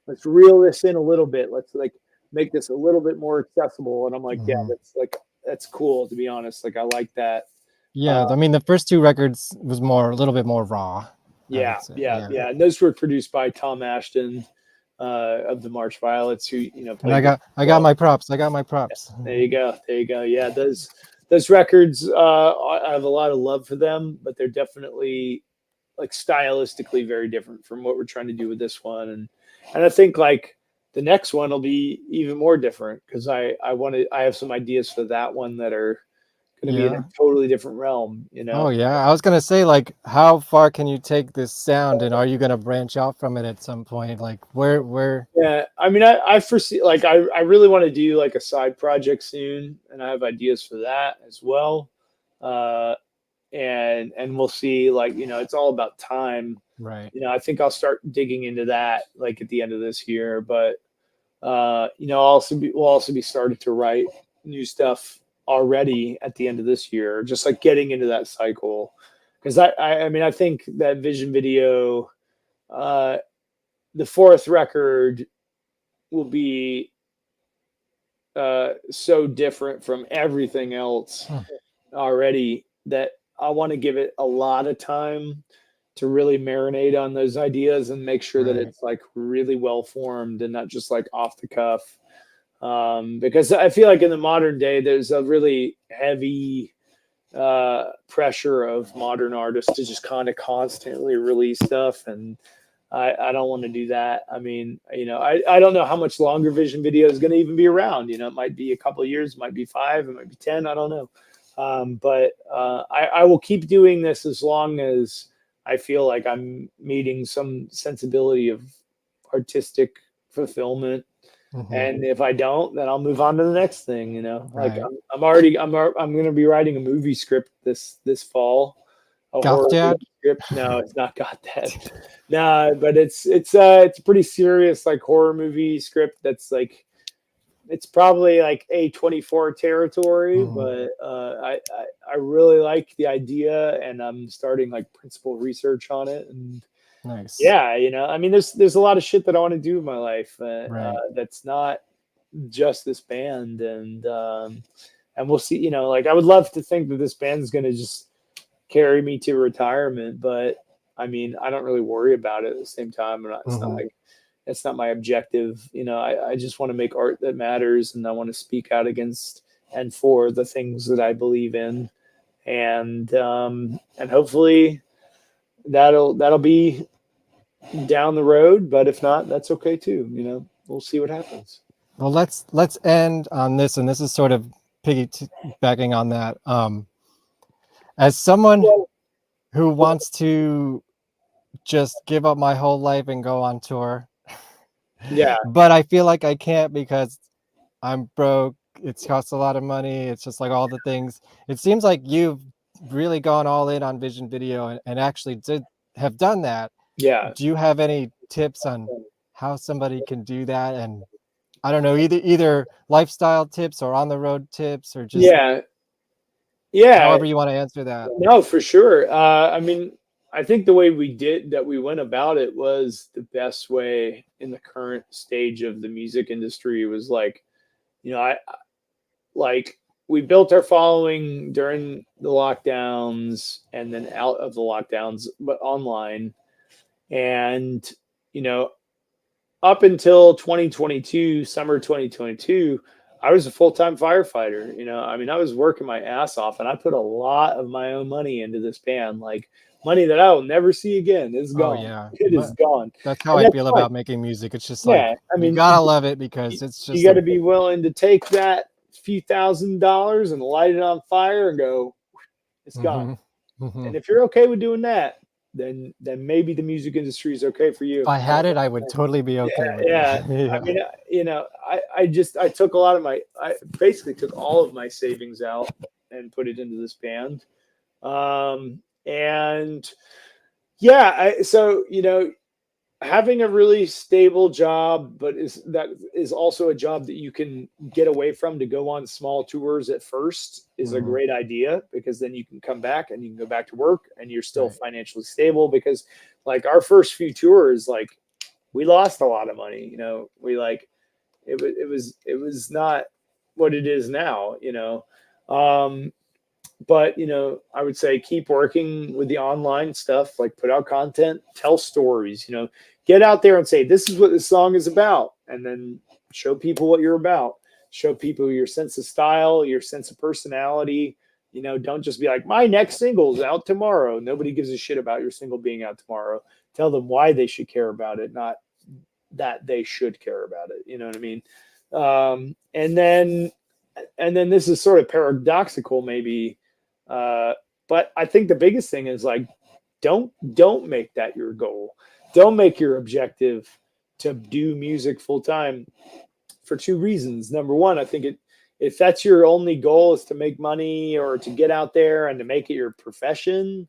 Let's reel this in a little bit. Let's like make this a little bit more accessible. And I'm like, yeah, that's cool, to be honest. Like I like that. Yeah, I mean the first two records was a little bit more raw. Yeah. And those were produced by Tom Ashton of the March Violets, who and I got my props. There you go. Yeah, those records, I have a lot of love for them, but they're definitely like stylistically very different from what we're trying to do with this one, and I think like the next one will be even more different, because I have some ideas for that one that are going to be in a totally different realm, Oh yeah, I was gonna say, like, how far can you take this sound, and are you gonna branch out from it at some point? Like, where? Yeah, I mean, I foresee, like, I really want to do like a side project soon, and I have ideas for that as well. And we'll see. Like, it's all about time, right? I think I'll start digging into that like at the end of this year, but we'll also be starting to write new stuff already at the end of this year, just like getting into that cycle. Because I mean, I think that Vision Video, the fourth record, will be so different from everything else already, that I want to give it a lot of time to really marinate on those ideas and make sure that it's like really well formed and not just like off the cuff. Because I feel like in the modern day, there's a really heavy pressure of modern artists to just kind of constantly release stuff. And I don't want to do that. I mean, I don't know how much longer Vision Video is going to even be around. It might be a couple of years, it might be 5, it might be 10. I don't know. But I will keep doing this as long as I feel like I'm meeting some sensibility of artistic fulfillment. And if I don't, then I'll move on to the next thing. Like I'm going to be writing a movie script this fall. Goth Dad? Script. No, it's not Goth Dad. No, but it's a pretty serious like horror movie script. That's like, it's probably like A24 territory, but I really like the idea, and I'm starting like principal research on it. And nice. Yeah, I mean, there's a lot of shit that I want to do in my life that's not just this band, and we'll see. Like, I would love to think that this band is going to just carry me to retirement. But I mean, I don't really worry about it at the same time. It's not like, it's not my objective. You know, I just want to make art that matters, and I want to speak out against and for the things that I believe in. And hopefully that'll be down the road, but if not, that's okay too. You know, we'll see what happens. Well, let's end on this, and this is sort of piggybacking on that. As someone who wants to just give up my whole life and go on tour, yeah, but I feel like I can't because I'm broke. It costs a lot of money. It's just like all the things. It seems like you've really gone all in on Vision Video and actually have done that. Yeah. Do you have any tips on how somebody can do that? And I don't know, either lifestyle tips or on the road tips, or just however you want to answer that. No, for sure. I mean, I think the way we went about it was the best way in the current stage of the music industry. Was like, you know, we built our following during the lockdowns and then out of the lockdowns, but online. And, you know, up until 2022, summer 2022, I was a full-time firefighter. You know, I mean, I was working my ass off, and I put a lot of my own money into this band, like money that I will never see again. It's gone. Oh, yeah. It is gone. That's how I feel about making music. It's just like, I mean, you gotta love it because it's just, you got to be willing to take that few $1,000s and light it on fire and go, it's gone. And if you're okay with doing that, then maybe the music industry is okay for you. If I had it, I would totally be okay with it. Yeah. I mean, you know, I took I basically took all of my savings out and put it into this band. And yeah, so, you know, having a really stable job, but that is also a job that you can get away from to go on small tours at first is a great idea, because then you can come back and you can go back to work and you're still financially stable. Because like our first few tours, like we lost a lot of money, you know, we like, it was not what it is now, you know? But, you know, I would say keep working with the online stuff, like put out content, tell stories, you know, get out there and say, this is what this song is about. And then show people what you're about. Show people your sense of style, your sense of personality. You know, don't just be like, my next single's out tomorrow. Nobody gives a shit about your single being out tomorrow. Tell them why they should care about it, not that they should care about it. You know what I mean? And then this is sort of paradoxical, maybe. But I think the biggest thing is like, don't make that your goal. Don't make your objective to do music full time, for two reasons. Number one, I think if that's your only goal is to make money or to get out there and to make it your profession,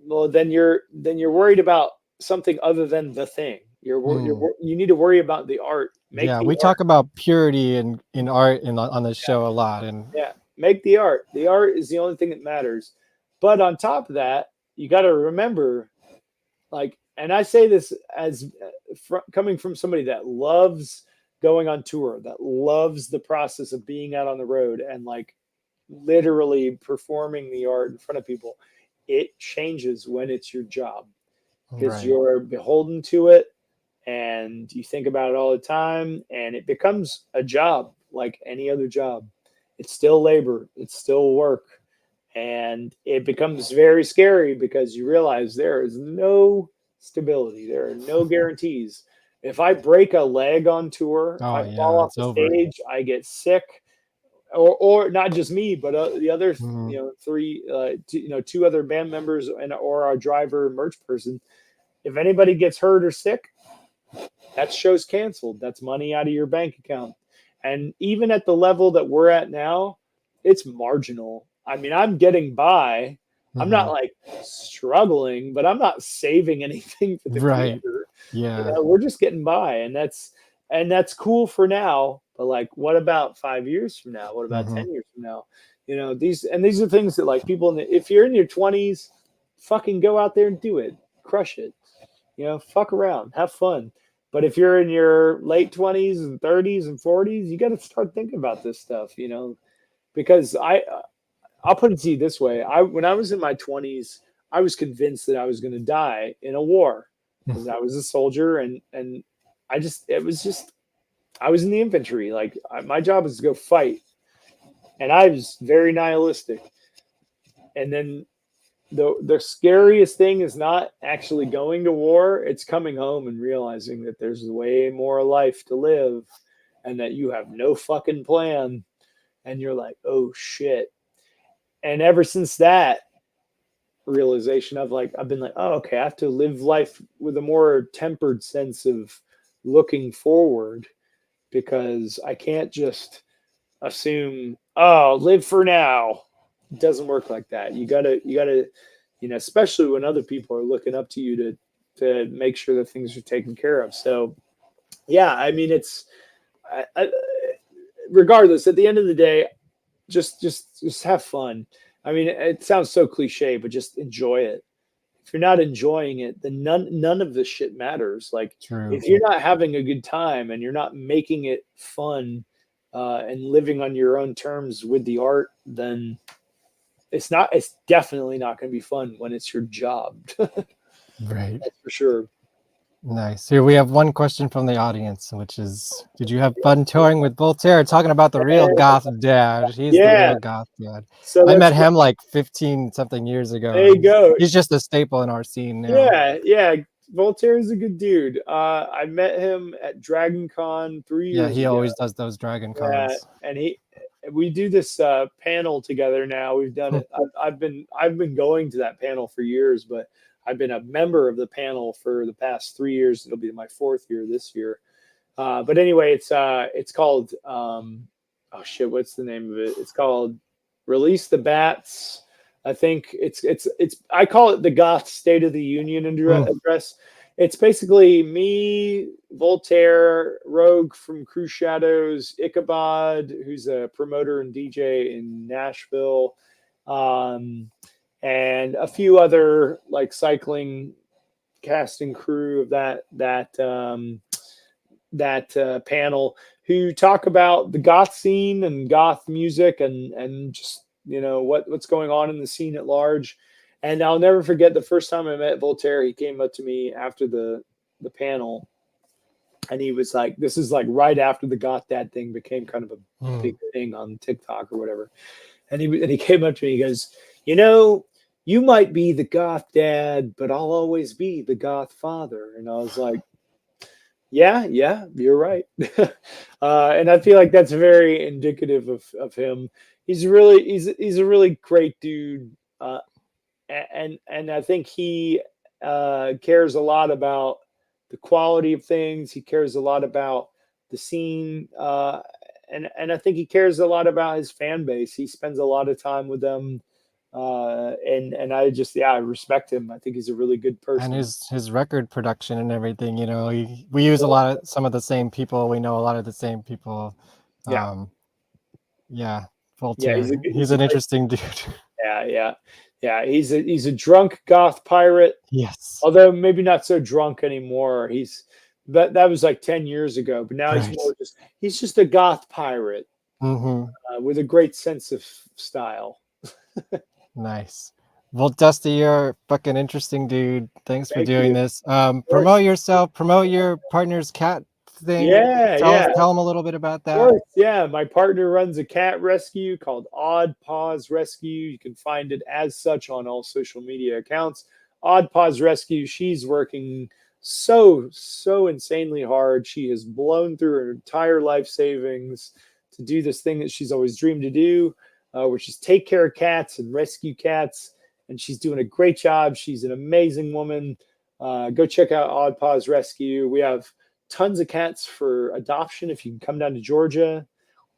well, then you're worried about something other than the thing. You need to worry about the art. We talk about purity in art on this show a lot. And make the art. The art is the only thing that matters. But on top of that, you got to remember, like, and I say this as coming from somebody that loves going on tour, that loves the process of being out on the road and like literally performing the art in front of people. It changes when it's your job, because you're beholden to it and you think about it all the time, and it becomes a job like any other job. It's still labor. It's still work. And it becomes very scary because you realize there is no stability. There are no guarantees. If I break a leg on tour, if I fall off the stage, I get sick, or not just me, but the other, you know, two other band members or our driver merch person. If anybody gets hurt or sick, that show's canceled. That's money out of your bank account. And even at the level that we're at now, it's marginal. I mean, I'm getting by. I'm not like struggling, but I'm not saving anything for the future. Yeah. You know, we're just getting by, and that's cool for now. But like, what about 5 years from now? What about 10 years from now? You know, these are things that like people if you're in your 20s, fucking go out there and do it. Crush it. You know, fuck around, have fun. But if you're in your late 20s and 30s and 40s, you got to start thinking about this stuff, you know, because I'll put it to you this way: when I was in my 20s, I was convinced that I was going to die in a war because I was a soldier, and I was in the infantry. Like my job was to go fight, and I was very nihilistic. And then the scariest thing is not actually going to war; it's coming home and realizing that there's way more life to live, and that you have no fucking plan, and you're like, oh shit. And ever since that realization, I've been like, oh, okay, I have to live life with a more tempered sense of looking forward, because I can't just assume, oh, live for now. It doesn't work like that. You gotta, especially when other people are looking up to you to make sure that things are taken care of. So, yeah, I mean, regardless, at the end of the day, just have fun. I mean, it sounds so cliche, but just enjoy it. If you're not enjoying it, then none of this shit matters. Like, True. if you're not having a good time and you're not making it fun and living on your own terms with the art, then it's definitely not going to be fun when it's your job. Right. That's for sure. Nice. Here we have one question from the audience, which is, did you have fun touring with Voltaire? Talking about the real goth dad. He's the real goth dad. So I met him like 15 something years ago. There you go. He's just a staple in our scene now. Yeah. Voltaire is a good dude. I met him at Dragon Con 3 years ago. Yeah, he always does those Dragon Cons. And we do this panel together now. We've done it. I've been going to that panel for years, but I've been a member of the panel for the past 3 years. It'll be my 4th year this year. But anyway, it's called oh shit, what's the name of it? It's called Release the Bats. I think it's I call it the Goth State of the Union address. It's basically me, Voltaire, Rogue from Crew Shadows, Ichabod, who's a promoter and DJ in Nashville, and a few other like cycling cast and crew of that panel, who talk about the goth scene and goth music and just what's going on in the scene at large. And I'll never forget the first time I met Voltaire. He came up to me after the panel, and he was like, this is like right after the goth dad thing became kind of a big thing on TikTok or whatever. And he came up to me, he goes, you might be the goth dad, but I'll always be the goth father. And I was like, yeah, you're right. And I feel like that's very indicative of him. He's a really great dude. And I think he cares a lot about the quality of things. He cares a lot about the scene. And I think he cares a lot about his fan base. He spends a lot of time with them. And I respect him. I think he's a really good person. And his record production and everything, we use some of the same people. We know a lot of the same people. Voltaire. Yeah, he's an interesting dude. Yeah. He's a drunk goth pirate. Yes. Although maybe not so drunk anymore. That was like 10 years ago. But now he's just a goth pirate with a great sense of style. Nice. Well, Dusty, you're a fucking interesting dude. Thanks for doing this. Promote yourself. Promote your partner's cat thing. Tell them a little bit about that. Of course, yeah. My partner runs a cat rescue called Odd Paws Rescue. You can find it as such on all social media accounts. Odd Paws Rescue. She's working so insanely hard. She has blown through her entire life savings to do this thing that she's always dreamed to do, which is take care of cats and rescue cats. And she's doing a great job. She's an amazing woman. Go check out Odd Paws Rescue. We have tons of cats for adoption if you can come down to Georgia.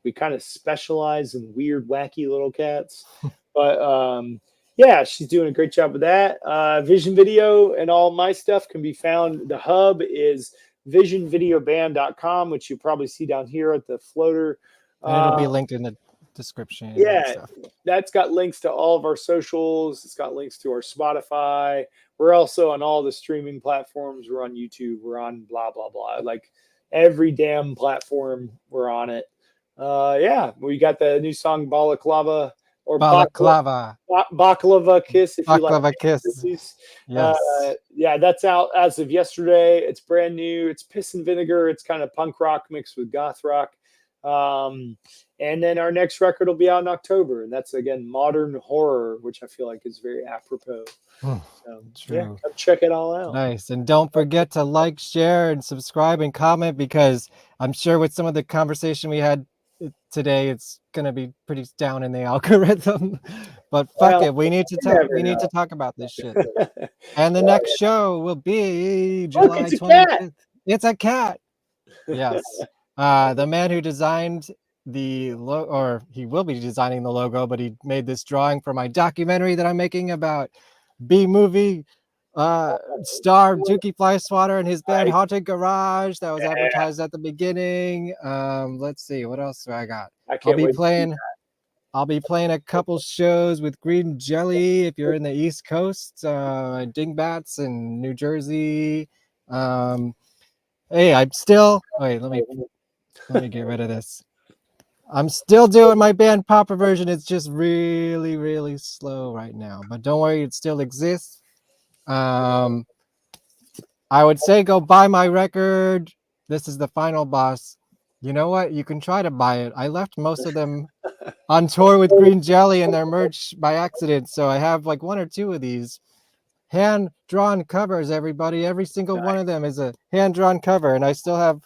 We kind of specialize in weird, wacky little cats. But she's doing a great job with that. Vision Video and all my stuff can be found. The hub is visionvideoband.com, which you probably see down here at the floater. And it'll be linked in the description. That's got links to all of our socials. It's got links to our Spotify. We're also on all the streaming platforms. We're on YouTube. We're on blah blah blah. Like every damn platform, we're on it. We got the new song Balaclava or Balaclava. Baklava Kiss, if you like. Baklava Kiss. Yes. Yeah, that's out as of yesterday. It's brand new. It's piss and vinegar. It's kind of punk rock mixed with goth rock. And then our next record will be out in October, and that's again modern horror, which I feel like is very apropos. So, yeah, come check it all out. Nice. And don't forget to like, share, and subscribe and comment, because I'm sure with some of the conversation we had today, it's gonna be pretty down in the algorithm. But fuck it, we need to talk. We need to talk about this shit. And the next show will be July 25th. It's a cat. Yes. The man who designed the logo, or he will be designing the logo, but he made this drawing for my documentary that I'm making about B-movie star Dookie Flyswatter and his band Haunted Garage that was advertised at the beginning. Let's see, what else do I got? I'll be playing a couple shows with Green Jelly if you're in the East Coast, Dingbats in New Jersey. Hey, I'm still wait, let me get rid of this. I'm still doing my band Papa version. It's just really, really slow right now. But don't worry, it still exists. I would say go buy my record. This is the Final Boss. You know what? You can try to buy it. I left most of them on tour with Green Jelly and their merch by accident. So I have like 1 or 2 of these hand-drawn covers, everybody. Every single one of them is a hand-drawn cover. And I still have,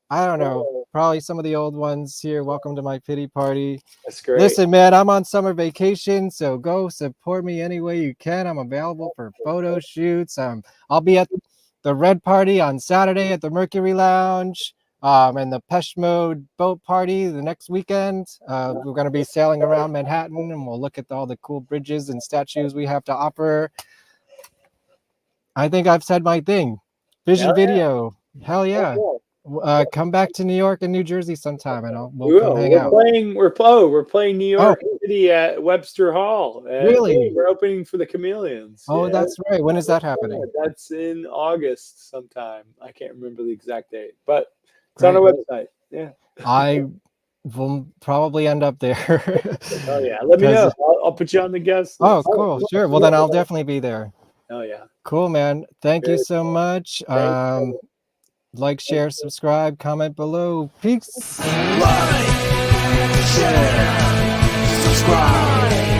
I don't know, probably some of the old ones here. Welcome to my pity party. That's great. Listen, man, I'm on summer vacation, so go support me any way you can. I'm available for photo shoots. I'll be at the Red Party on Saturday at the Mercury Lounge, and the Pesh Mode boat party the next weekend. We're going to be sailing around Manhattan, and we'll look at all the cool bridges and statues we have to offer. I think I've said my thing. Vision video. Hell yeah. Come back to New York and New Jersey sometime, and we'll come hang out. We're playing New York City at Webster Hall. Really? We're opening for the Chameleons. Oh, that's right. When is that happening? That's in August sometime. I can't remember the exact date, but it's on our website. Yeah. I will probably end up there. Oh yeah, let me know. I'll put you on the guest list. Oh, cool. Sure. Well, then I'll definitely be there. Oh yeah. Cool, man. Thank you so much. Like, share, subscribe, comment below. Peace. Like, share, subscribe.